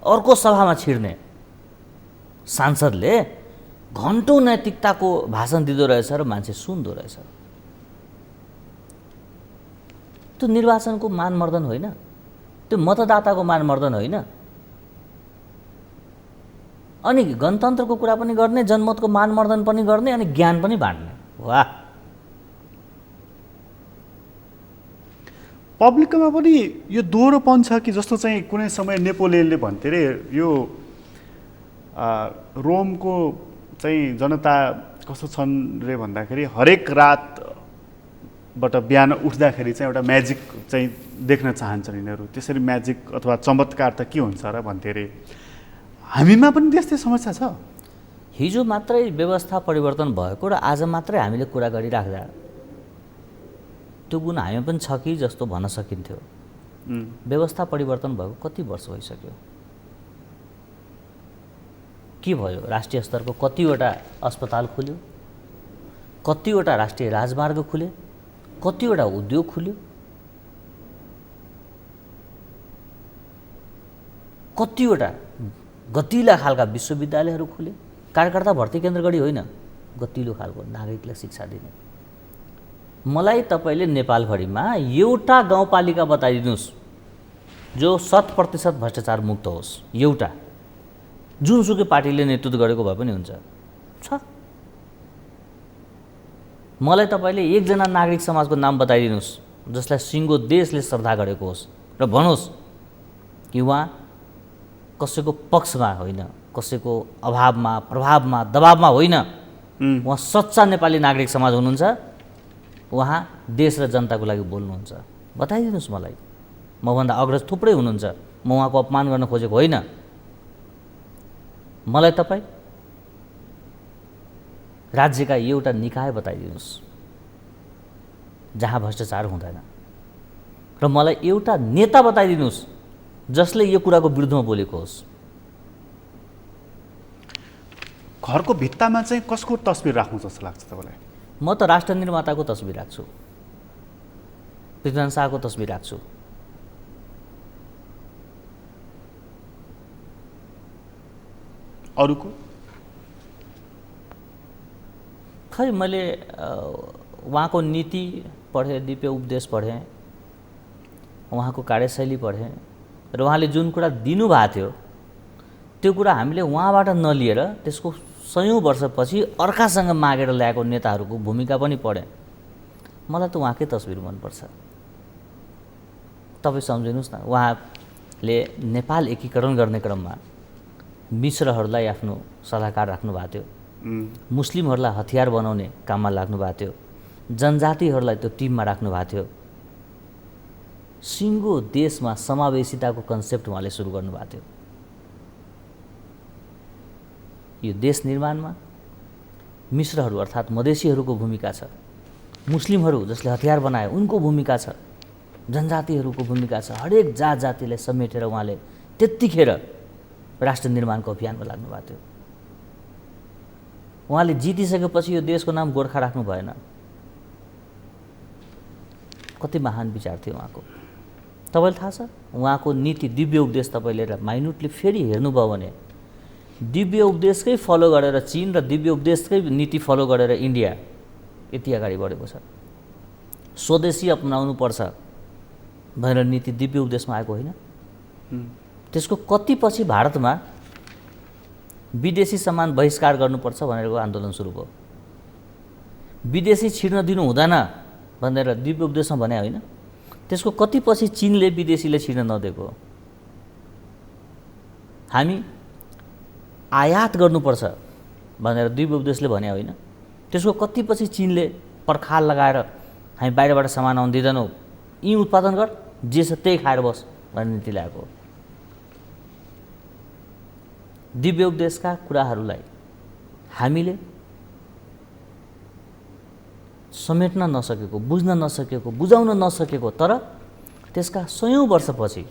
अर्को सभामा छिर्ने सांसदले घन्टौँ नैतिकताको भाषण दिँदो रहेछ र मान्छे सुन्दो रहेछ। त्यो निर्वाचनको मानमर्दन होइन, त्यो मतदाताको मानमर्दन होइन। अनि गणतन्त्रको कुरा पनि गर्ने, जनमतको मानमर्दन पनि गर्ने, अनि ज्ञान पनि बाँड्ने। वाह! पब्लिकमा पनि यो दोहोरोपन छ कि जस्तो चाहिँ कुनै समय नेपोलियनले भन्थे रे, यो रोमको चाहिँ जनता कस्तो छन् रे भन्दाखेरि हरेक रातबाट बिहान उठ्दाखेरि चाहिँ एउटा म्याजिक चाहिँ देख्न चाहन्छन् यिनीहरू। त्यसरी म्याजिक अथवा चमत्कार त के हुन्छ र भन्थे रे। हामीमा पनि त्यस्तै समस्या छ। हिजो मात्रै व्यवस्था परिवर्तन भएको र आज मात्रै हामीले कुरा गरिराख्दा त्यो गुण हामी पनि छ कि जस्तो भन्न सकिन्थ्यो। व्यवस्था परिवर्तन भएको कति वर्ष भइसक्यो? के भयो? राष्ट्रिय स्तरको कतिवटा अस्पताल खुल्यो, कतिवटा राष्ट्रिय राजमार्ग खुले, कतिवटा उद्योग खुल्यो, कतिवटा गतिला खालका विश्वविद्यालयहरू खुले। कार्यकर्ता भर्ती केन्द्र गरी होइन, गतिलो खालको नागरिकलाई शिक्षा दिने। मलाई तपाईँले नेपालभरिमा एउटा गाउँपालिका बताइदिनुहोस् जो 100% भ्रष्टाचार मुक्त होस्। एउटा जुनसुकै पार्टीले नेतृत्व गरेको भए पनि हुन्छ छ। मलाई तपाईँले एकजना नागरिक समाजको नाम बताइदिनुहोस् जसलाई सिङ्गो देशले श्रद्धा गरेको होस् र भन्नुहोस् कि उहाँ कसैको पक्षमा होइन, कसैको अभावमा, प्रभावमा, दबावमा होइन, उहाँ सच्चा नेपाली नागरिक समाज हुनुहुन्छ, उहाँ देश र जनताको लागि बोल्नुहुन्छ। बताइदिनुहोस् मलाई। मभन्दा अग्रज थुप्रै हुनुहुन्छ, म उहाँको अपमान गर्न खोजेको होइन। मलाई तपाईँ राज्यका एउटा निकाय बताइदिनुहोस् जहाँ भ्रष्टाचार हुँदैन, र मलाई एउटा नेता बताइदिनुहोस् जसले यो कुराको विरुद्धमा बोलेको होस्। घरको भित्तामा चाहिँ कसको तस्बिर राख्नु जस्तो लाग्छ तपाईँलाई? म त राष्ट्र निर्माताको तस्बिर राख्छु, पृथ्वीनारायण शाहको तस्बिर राख्छु। अरूको? खै मैले उहाँको नीति पढेँ, दिव्य उपदेश पढेँ, उहाँको कार्यशैली पढेँ, र उहाँले जुन कुरा दिनुभएको थियो त्यो कुरा हामीले उहाँबाट नलिएर त्यसको सयौँ वर्षपछि अर्कासँग मागेर ल्याएको नेताहरूको भूमिका पनि पढेँ। मलाई त उहाँकै तस्बिर मनपर्छ। तपाईँ सम्झिनुहोस् न, उहाँले नेपाल एकीकरण गर्ने क्रममा मिश्रहरूलाई आफ्नो सल्लाहकार राख्नु भएको थियो, मुस्लिमहरूलाई हतियार बनाउने काममा लाग्नु भएको थियो, जनजातिहरूलाई त्यो टिममा राख्नु भएको थियो। सिङ्गो देशमा समावेशिताको कन्सेप्ट उहाँले सुरु गर्नुभएको थियो। यो देश निर्माणमा मिश्रहरू अर्थात् मधेसीहरूको भूमिका छ, मुस्लिमहरू जसले हतियार बनाए उनको भूमिका छ, जनजातिहरूको भूमिका छ। हरेक जात जातिलाई समेटेर उहाँले त्यतिखेर राष्ट्र निर्माणको अभियानमा लाग्नु भएको थियो। उहाँले जितिसकेपछि यो देशको नाम गोर्खा राख्नु भएन। कति महान विचार थियो उहाँको। तपाईँलाई थाहा छ उहाँको नीति दिव्य उपदेश तपाईँले माइन्युटली फेरि हेर्नुभयो भने दिव्य उपदेशकै फलो गरेर चीन र दिव्य उपदेशकै नीति फलो गरेर इन्डिया यति अगाडि बढेको छ। स्वदेशी अपनाउनु पर्छ भनेर नीति दिव्य उपदेशमा आएको होइन। त्यसको कति पछि भारतमा विदेशी सामान बहिष्कार गर्नुपर्छ भनेर आन्दोलन सुरु भयो। विदेशी छिर्न दिनु हुँदैन भनेर दिव्य उपदेशमा भने होइन। त्यसको कति पछि चीनले विदेशीले छिर्न नदिएको। हामी आयात गर्नुपर्छ भनेर दिव्य उपदेशले भने होइन। त्यसको कति पछि चीनले पर्खाल लगाएर हामी बाहिरबाट सामान आउन दिँदैनौँ, यी उत्पादन गर, जे छ त्यही खाएर बस भन्ने नीति ल्याएको। दिव्य उपदेशका कुराहरूलाई हामीले समेट्न नसकेको, बुझ्न नसकेको, बुझाउन नसकेको, तर त्यसका सयौँ वर्षपछि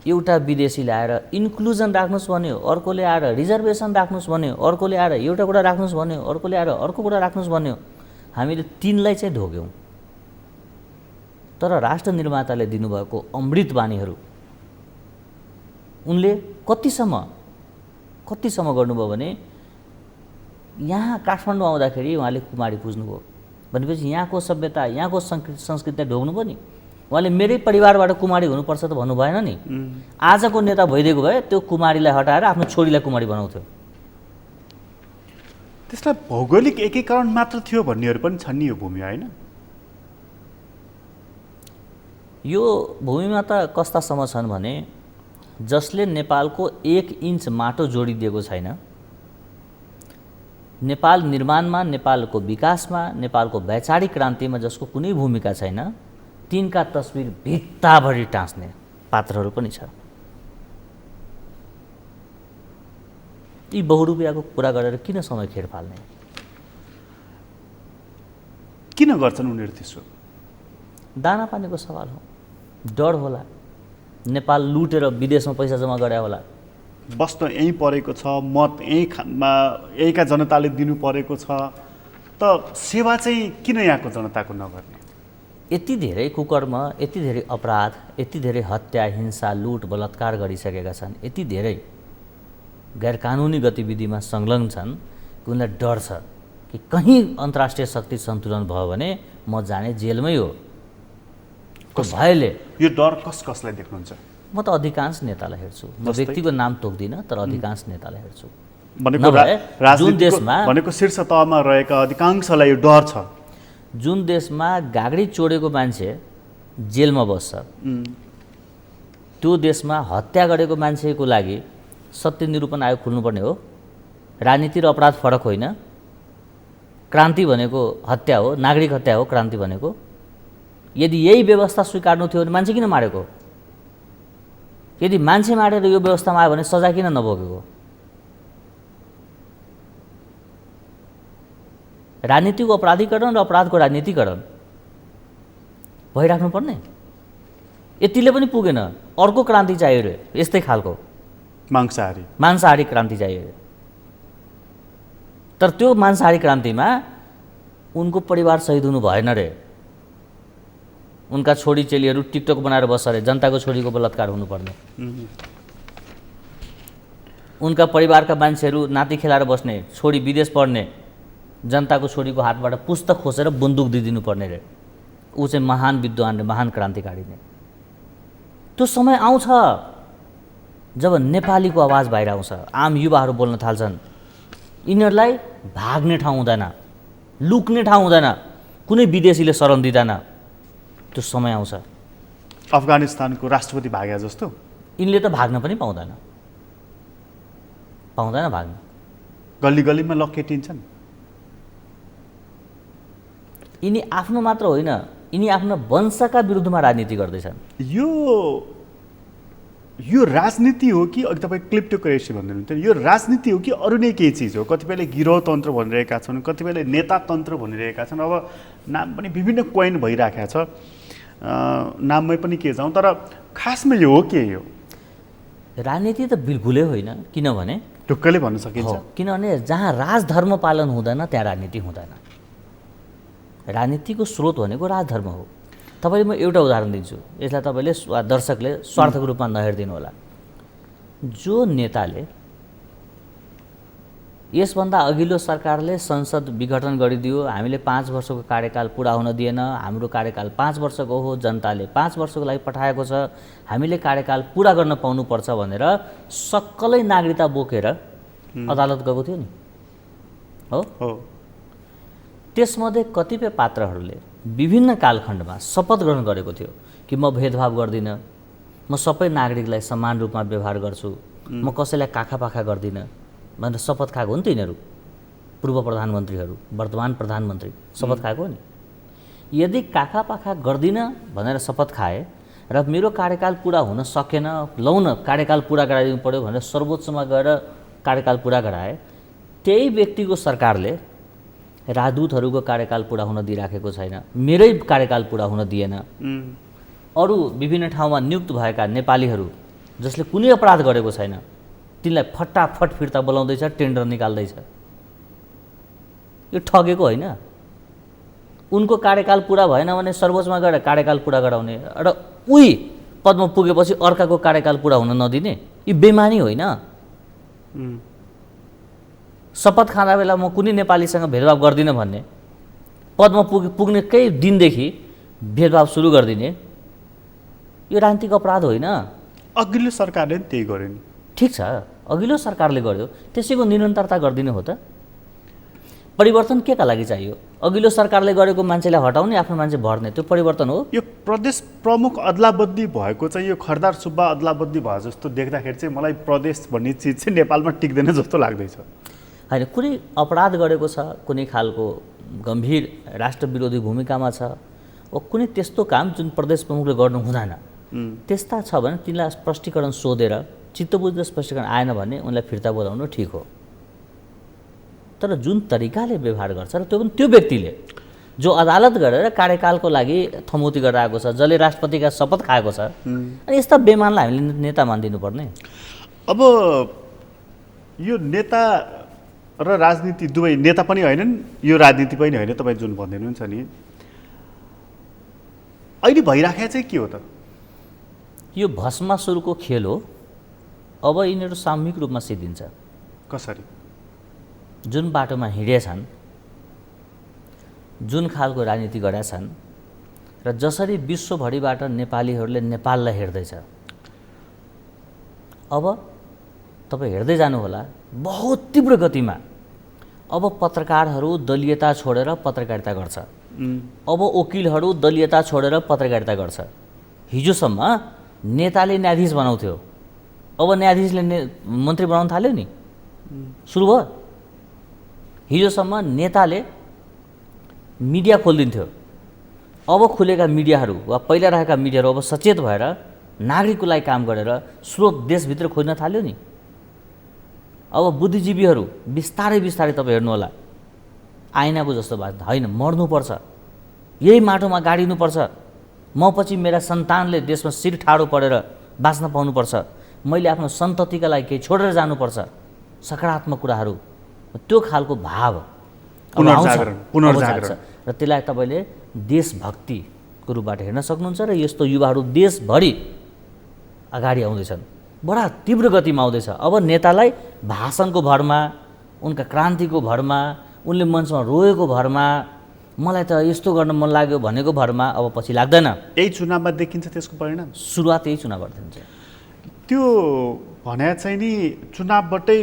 एउटा विदेशीले आएर इन्क्लुजन राख्नुहोस् भन्यो, अर्कोले आएर रिजर्भेसन राख्नुहोस् भन्यो, अर्कोले आएर एउटा कुरा राख्नुहोस् भन्यो, अर्कोले आएर अर्को कुरा राख्नुहोस् भन्यो। हामीले तिनलाई चाहिँ ढोग्यौँ। तर राष्ट्र निर्माताले दिनुभएको अमृत बानीहरू उनले कतिसम्म गर्नुभयो भने यहाँ काठमाडौँ आउँदाखेरि उहाँले कुमारी पुज्नुभयो भनेपछि यहाँको सभ्यता, यहाँको संस्कृतिलाई ढोग्नु पनि। उहाँले मेरै परिवारबाट कुमारी हुनुपर्छ त भन्नु भएन नि। आजको नेता भइदिएको भए त्यो कुमारीलाई हटाएर आफ्नो छोरीलाई कुमारी बनाउँथ्यो। त्यसलाई भौगोलिक एकीकरण मात्र थियो भन्नेहरू पनि छन् नि यो भूमि, होइन? यो भूमिमा त कस्तासम्म छन् भने जसले नेपालको 1 इन्च माटो जोडिदिएको छैन, नेपाल निर्माणमा, नेपालको विकासमा, नेपालको वैचारिक क्रान्तिमा जसको कुनै भूमिका छैन, तिनका तस्बिर भित्ताभरि टाँस्ने पात्रहरू पनि छ। यी बहुरूपियाको कुरा गरेर किन समय खेर फाल्ने? किन गर्छन् उनीहरू त्यसो? दाना पानीको सवाल हो, डर होला, नेपाल लुटेर विदेशमा पैसा जम्मा गरे होला, बस्न यहीँ परेको छ, मत यहीँका जनताले दिनु परेको छ, त सेवा चाहिँ किन यहाँको जनताको नगर्ने? यति धेरै कुकर्म, यति धेरै अपराध, यति धेरै हत्या, हिंसा, लुट, बलात्कार गरिसकेका छन्, यति धेरै गैरकानुनी गतिविधिमा संलग्न छन् कि उनलाई डर छ कि कहीँ अन्तर्राष्ट्रिय शक्ति सन्तुलन भयो भने म जाने जेलमै हो। भयले यो डर कसलाई देख्नुहुन्छ? म त अधिकांश नेतालाई हेर्छु, म व्यक्तिको नाम तोक्दिनँ, तर अधिकांश नेतालाई हेर्छु। भनेको नभए जुन राजनीतिको देशमा भनेको शीर्ष तहमा रहेका अधिकांशलाई यो डर छ। जुन देशमा गाग्री चोडेको मान्छे जेलमा बस्छ, त्यो देशमा हत्या गरेको मान्छेको लागि सत्य निरूपण आयोग खुल्नुपर्ने हो। राजनीति र अपराध फरक होइन। क्रान्ति भनेको हत्या हो, नागरिक हत्या हो क्रान्ति भनेको। यदि यही व्यवस्था स्वीकार्नु थियो भने मान्छे किन मारेको? यदि मान्छे मारेर यो व्यवस्थामा आयो भने सजाय किन नभोगेको? राजनीतिको अपराधीकरण र अपराधको राजनीतिकरण भइराख्नु पर्ने। यतिले पनि पुगेन, अर्को क्रान्ति चाहियो रे, यस्तै खालको मांसाहारी क्रान्ति चाहियो रे। तर त्यो मांसाहारी क्रान्तिमा उनको परिवार शहीद हुनु भएन रे, उनका छोरी चेलीहरू टिकटक बनाएर बस्छ रे, जनताको छोरीको बलात्कार हुनुपर्ने। उनका परिवारका मान्छेहरू नाति खेलाएर बस्ने, छोरी विदेश पढ्ने, जनताको छोरीको हातबाट पुस्तक खोसेर बन्दुक दिइदिनु पर्ने रे। ऊ चाहिँ महान विद्वान रे, महान क्रान्तिकारी ने। त्यो समय आउँछ जब नेपालीको आवाज बाहिर आउँछ, आम युवाहरू बोल्न थाल्छन्। यिनीहरूलाई भाग्ने ठाउँ हुँदैन, लुक्ने ठाउँ हुँदैन, कुनै विदेशीले शरण दिँदैन। त्यो समय आउँछ। अफगानिस्तानको राष्ट्रपति भाग्या जस्तो यिनले त भाग्न पनि पाउँदैन भाग्न। गल्ली गल्लीमा लखेटिन्छन्। यिनी आफ्नो मात्र होइन, यिनी आफ्नो वंशका विरुद्धमा राजनीति गर्दैछन्। यो राजनीति हो कि अघि तपाईँ क्लिप्टोक्रेसी भन्दै हुनुहुन्थ्यो, यो राजनीति हो कि अरू नै केही चिज हो? कतिपयले गिरोहतन्त्र भनिरहेका छन्, कतिपयले नेतातन्त्र भनिरहेका छन्। अब नाम पनि विभिन्न कोइन भइरहेका छ, नाममै पनि के जाउँ, तर खासमा यो हो के? यो राजनीति त बिल्कुलै होइन। किनभने ढुक्कले भन्न सकिन्छ, किनभने जहाँ राजधर्म पालन हुँदैन त्यहाँ राजनीति हुँदैन। राजनीतिको स्रोत भनेको राजधर्म हो। तपाईँले म एउटा उदाहरण दिन्छु, यसलाई तपाईँले दर्शकले स्वार्थको रूपमा नहेरिदिनु होला। जो नेताले यसभन्दा अघिल्लो सरकारले संसद विघटन गरिदियो, हामीले 5 वर्षको कार्यकाल पुरा हुन दिएन, हाम्रो कार्यकाल 5 वर्षको हो, जनताले 5 वर्षको लागि पठाएको छ, हामीले कार्यकाल पुरा गर्न पाउनुपर्छ भनेर सक्कलै नागरिकता बोकेर अदालत गएको थियो नि, हो? त्यसमध्ये कतिपय पात्रहरूले विभिन्न कालखण्डमा शपथ ग्रहण गरेको थियो कि म भेदभाव गर्दिनँ, म सबै नागरिकलाई समान रूपमा व्यवहार गर्छु, म कसैलाई काखापाखा गर्दिनँ भनेर शपथ खाएको हो नि त। यिनीहरू पूर्व प्रधानमन्त्रीहरू, वर्तमान प्रधानमन्त्री शपथ खाएको हो नि। यदि काखापाखा गर्दिनँ भनेर शपथ खाए र मेरो कार्यकाल पुरा हुन सकेन, लौ न कार्यकाल पुरा गराइदिनु पऱ्यो भनेर सर्वोच्चमा गएर कार्यकाल पुरा गराए, त्यही व्यक्तिको सरकारले राजदूतहरूको कार्यकाल पुरा हुन दिइराखेको छैन, मेरै कार्यकाल पुरा हुन दिएन। अरू विभिन्न ठाउँमा नियुक्त भएका नेपालीहरू जसले कुनै अपराध गरेको छैन, तिनलाई फटाफट फिर्ता बोलाउँदैछ, टेन्डर निकाल्दैछ। यो ठगेको होइन? उनको कार्यकाल पुरा भएन भने सर्वोच्चमा गएर कार्यकाल पुरा गराउने र उही पदमा पुगेपछि अर्काको कार्यकाल पुरा हुन नदिने, यो बेमानी होइन? शपथ खाँदा बेला म कुनै नेपालीसँग भेदभाव गर्दिनँ भन्ने, पदमा पुग्ने केही दिनदेखि भेदभाव सुरु गरिदिने, यो राजनीतिक अपराध होइन? अघिल्लो सरकारले पनि त्यही गर्यो नि। ठिक छ, अघिल्लो सरकारले गर्यो, त्यसैको निरन्तरता गरिदिनु हो त। परिवर्तन के का लागि चाहियो? अघिल्लो सरकारले गरेको मान्छेलाई हटाउने, आफ्नो मान्छे भर्ने, त्यो परिवर्तन हो? यो प्रदेश प्रमुख अदलाबद्ली भएको चाहिँ यो खरदार सुब्बा अदलाबद्ली भयो जस्तो देख्दाखेरि चाहिँ मलाई प्रदेश भन्ने चिज चाहिँ नेपालमा टिक्दैन जस्तो लाग्दैछ। होइन, कुनै अपराध गरेको छ, कुनै खालको गम्भीर राष्ट्रविरोधी भूमिकामा छ, वा कुनै त्यस्तो काम जुन प्रदेश प्रमुखले गर्नु हुँदैन, त्यस्ता छ भने तिनलाई स्पष्टीकरण सोधेर चित्त बुझ्दो स्पष्टीकरण आएन भने उनलाई फिर्ता बोलाउनु ठिक हो। तर जुन तरिकाले व्यवहार गर्छ र त्यो पनि त्यो व्यक्तिले जो अदालत गरेर कार्यकालको लागि थमौती गरेर आएको छ, जसले राष्ट्रपतिका शपथ खाएको छ, अनि यस्ता बेमानलाई हामीले नेता मानिदिनु पर्ने? अब यो नेता र राजनीति दुवै, नेता पनि होइनन्, यो राजनीति पनि होइन, तपाईँ जुन भन्दै हुनुहुन्छ नि, अहिले भइराखेको चाहिँ के हो त? यो भस्मासुरको खेल हो। अब यिनीहरू सामूहिक रूपमा सिद्धिन्छ। कसरी? जुन बाटोमा हिँडेछन्, जुन खालको राजनीति गरेछन्, र जसरी विश्वभरिबाट नेपालीहरूले नेपाललाई हेर्दैछ, अब तपाईँ हेर्दै जानुहोला, बहुत तीव्र गतिमा अब पत्रकारहरू दलीयता छोडेर पत्रकारिता गर्छ। अब वकिलहरू दलीयता छोडेर पत्रकारिता गर्छ। हिजोसम्म नेताले न्यायाधीश बनाउँथ्यो, अब न्यायाधीशले मन्त्री बनाउन थाल्यो नि, सुरु भयो। हिजोसम्म नेताले मिडिया खोलिदिन्थ्यो, अब खुलेका मिडियाहरू वा पहिला रहेका मिडियाहरू अब सचेत भएर नागरिकको लागि काम गरेर स्रोत देशभित्र खोज्न थाल्यो नि। अब बुद्धिजीवीहरू बिस्तारै बिस्तारै तपाईँ हेर्नुहोला, आइनाको जस्तो बात होइन, मर्नुपर्छ, यही माटोमा गाडिनुपर्छ, म पछि मेरा सन्तानले देशमा शिर ठाडो परेर बाँच्न पाउनुपर्छ, मैले आफ्नो सन्ततिका लागि केही छोडेर जानुपर्छ, सकारात्मक कुराहरू, त्यो खालको भाव पुनर्जागरण र त्यसलाई तपाईँले देशभक्तिको रूपबाट हेर्न सक्नुहुन्छ। र यस्तो युवाहरू देशभरि अगाडि आउँदैछन्, बडा तीव्र गतिमा आउँदैछ। अब नेतालाई भाषणको भरमा, उनका क्रान्तिको भरमा, उनले मञ्चमा रोएको भरमा, मलाई त यस्तो गर्न मन लाग्यो भनेको भरमा अब पछि लाग्दैन। यही चुनावमा देखिन्छ त्यसको परिणाम। सुरुवात यही चुनावबाट हुन्छ। त्यो भने चाहिँ नि चुनावबाटै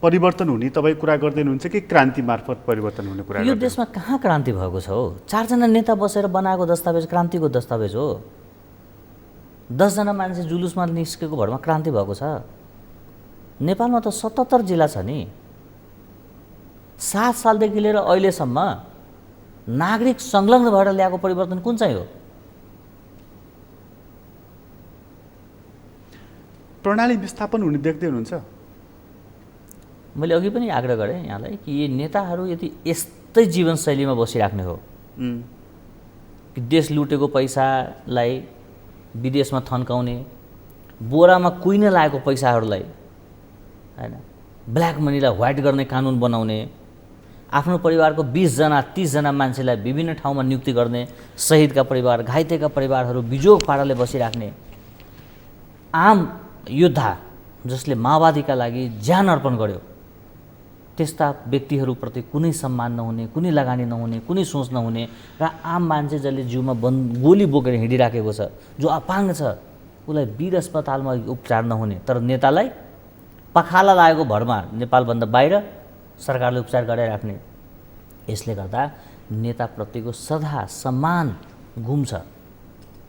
परिवर्तन हुने तपाईँ कुरा गर्दै हुनुहुन्छ कि क्रान्ति मार्फत परिवर्तन हुने कुरा? यो देशमा कहाँ क्रान्ति भएको छ हो? 4 जना नेता बसेर बनाएको दस्तावेज क्रान्तिको दस्तावेज हो। 10 जना मान्छे जुलुसमा निस्केको भरमा क्रान्ति भएको छ। नेपालमा त 77 जिल्ला छ नि। 7 सालदेखि लिएर अहिलेसम्म नागरिक संलग्न भएर ल्याएको परिवर्तन कुन चाहिँ हो? प्रणाली विस्थापन हुने देख्दै हुनुहुन्छ? मैले अघि पनि आग्रह गरेँ यहाँलाई कि यी नेताहरू यदि यस्तै जीवनशैलीमा बसिराख्ने हो कि देश लुटेको पैसालाई विदेशमा थन्काउने, बोरामा कुइन लागेको पैसाहरूलाई हैन ब्ल्याक मनीलाई व्हाइट गर्ने कानुन बनाउने, आफ्नो परिवारको 20 जना 30 जना मान्छेलाई विभिन्न ठाउँमा नियुक्ति गर्ने, शहीदका परिवार, घाइतेका परिवारहरू बिजोग पाराले बसिराख्ने, आम योद्धा जसले माओवादीका लागि ज्यान अर्पण गर्यो, त्यस्ता व्यक्तिहरूप्रति कुनै सम्मान नहुने, कुनै लगानी नहुने, कुनै सोच नहुने र आम मान्छे जसले जिउमा गोली बोकेर हिँडिराखेको छ, जो अपाङ्ग छ, उसलाई वीर अस्पतालमा उपचार नहुने, तर नेतालाई पखाला लागेको भरमा नेपालभन्दा बाहिर सरकारले उपचार गराइराख्ने। यसले गर्दा नेताप्रतिको सदा सम्मान गुम्छ।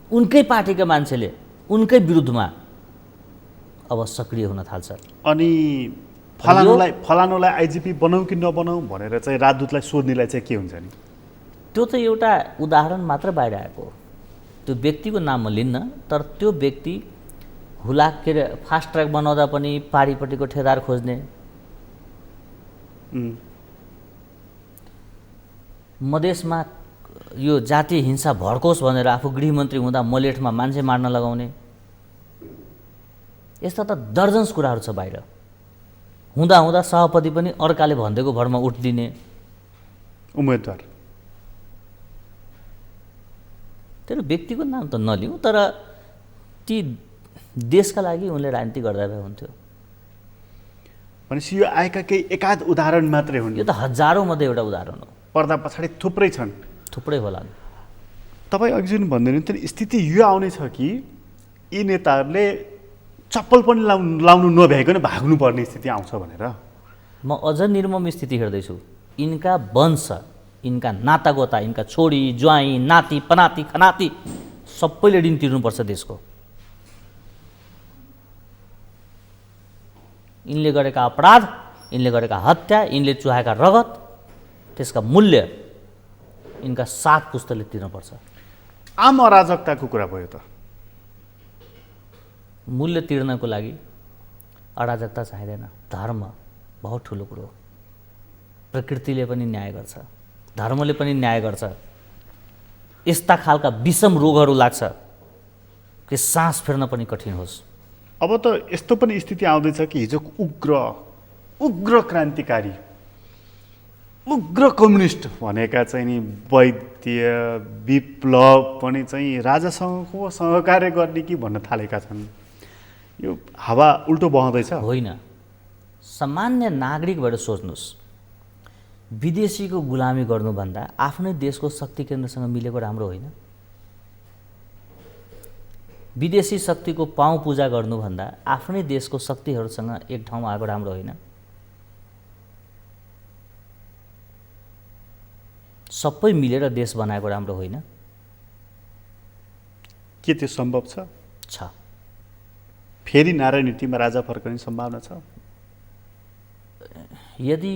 उनकै पार्टीका मान्छेले उनकै विरुद्धमा अब सक्रिय हुन थाल्छ। अनि फलानुलाई आइजिपी बनाऊ कि नबनाऊ भनेर चाहिँ राजदूतलाई सोध्नेलाई चाहिँ के हुन्छ नि? त्यो त एउटा उदाहरण मात्र बाहिर आएको, त्यो व्यक्तिको नाम म लिन्न, तर त्यो व्यक्ति हुलाक के अरे फास्ट ट्र्याक बनाउँदा पनि पारिपट्टिको ठेदार खोज्ने, मधेसमा यो जातीय हिंसा भड्कोस् भनेर आफू गृहमन्त्री हुँदा मलेठमा मान्छे मार्न लगाउने, यस्ता त दर्जन्स कुराहरू छ बाहिर। हुँदा हुँदा सभापति पनि अर्काले भनिदिएको भरमा उठ्दिने उम्मेदवार। त्यो व्यक्तिको नाम त नलिउँ, तर ती देशका लागि उनले राजनीति गर्दा भए हुन्थ्यो। भनेपछि यो आएका केही एकाध उदाहरण मात्रै हुन्? यो त हजारौँ मध्ये एउटा उदाहरण हो। पर्दा पछाडि थुप्रै छन्। थुप्रै होला। तपाईँ अघि जुन भन्दै हुनुहुन्थ्यो स्थिति यो आउनेछ कि यी नेताहरूले चप्पल पनि लाउनु नभ्याइकन भाग्नुपर्ने स्थिति आउँछ भनेर। म अझ निर्मम स्थिति हेर्दैछु। यिनका वंश, यिनका नातागोता, यिनका छोरी ज्वाइँ नाति पनाति खनाति सबैले ऋण तिर्नुपर्छ देशको। यिनले गरेका अपराध, यिनले गरेका हत्या, यिनले चुहाएका रगत, त्यसका मूल्य यिनका 7 पुस्ताले तिर्नुपर्छ। आम अराजकताको कुरा भयो त। मूल्य तिर्नको लागि अराजकता चाहिँदैन। धर्म बहुत ठुलो कुरो हो। प्रकृतिले पनि न्याय गर्छ, धर्मले पनि न्याय गर्छ। यस्ता खालका विषम रोगहरू लाग्छ कि सास फेर्न पनि कठिन होस्। अब त यस्तो पनि स्थिति आउँदैछ कि हिजो उग्र क्रान्तिकारी, उग्र कम्युनिस्ट भनेका चाहिँ नि वैद्य विप्लव पनि चाहिँ राजासँगको सहकार्य गर्ने कि भन्न थालेका छन्। यो हावा उल्टो बहँदैछ। होइन, सामान्य नागरिक भएर सोच्नुहोस्, विदेशीको गुलामी गर्नुभन्दा आफ्नै देशको शक्ति केन्द्रसँग मिलेको राम्रो होइन? विदेशी शक्तिको पाउँ पूजा गर्नुभन्दा आफ्नै देशको शक्तिहरूसँग एक ठाउँमा आएको राम्रो होइन? सबै मिलेर देश बनाएको राम्रो होइन? के त्यो सम्भव छ? छ। फेरि नारायण नीतिमा राजा फर्कने सम्भावना छ? यदि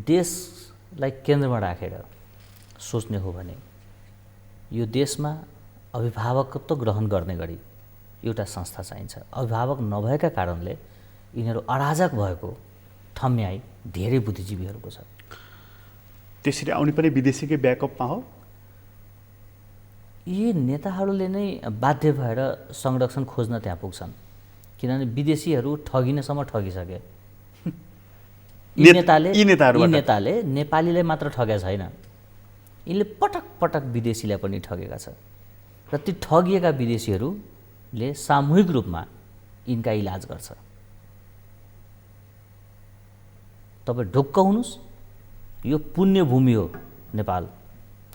देशलाई केन्द्रमा राखेर सोच्ने हो भने यो देशमा अभिभावकत्व ग्रहण गर्ने गरी एउटा संस्था चाहिन्छ। अभिभावक नभएका कारणले यिनीहरू अराजक भएको ठम्याइ धेरै बुद्धिजीवीहरूको छ। त्यसरी आउने पनि विदेशीकै ब्याकअपमा हो? यी नेताहरूले नै बाध्य भएर संरक्षण खोज्न त्यहाँ पुग्छन्, किनभने विदेशीहरू ठगिनसम्म ठगिसके। यी नेताले नेपालीलाई मात्र ठगेका छैन, यिनले पटक पटक विदेशीलाई पनि ठगेका छ र ती ठगिएका विदेशीहरूले सामूहिक रूपमा यिनका इलाज गर्छ। तपाईँ ढुक्क हुनुहोस्, यो पुण्य भूमि हो नेपाल,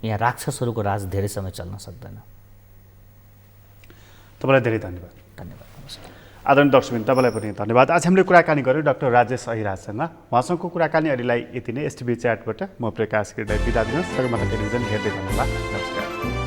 यहाँ राक्षसहरूको राज धेरै समय चल्न सक्दैन। तपाईँलाई धेरै धन्यवाद। धन्यवाद। नमस्कार। आदरणीय दर्शकबिन, तपाईँलाई पनि धन्यवाद। आज हामीले कुराकानी गऱ्यौँ डाक्टर राजेश अहिराजसँग। उहाँसँगको कुराकानी अहिलेलाई यति नै। एसटिभी च्याटबाट म प्रकाश गिरीलाई बिदा दिनुहोस्। सगरमाथा टेलिभिजन हेर्दै गर्नुहोला। नमस्कार।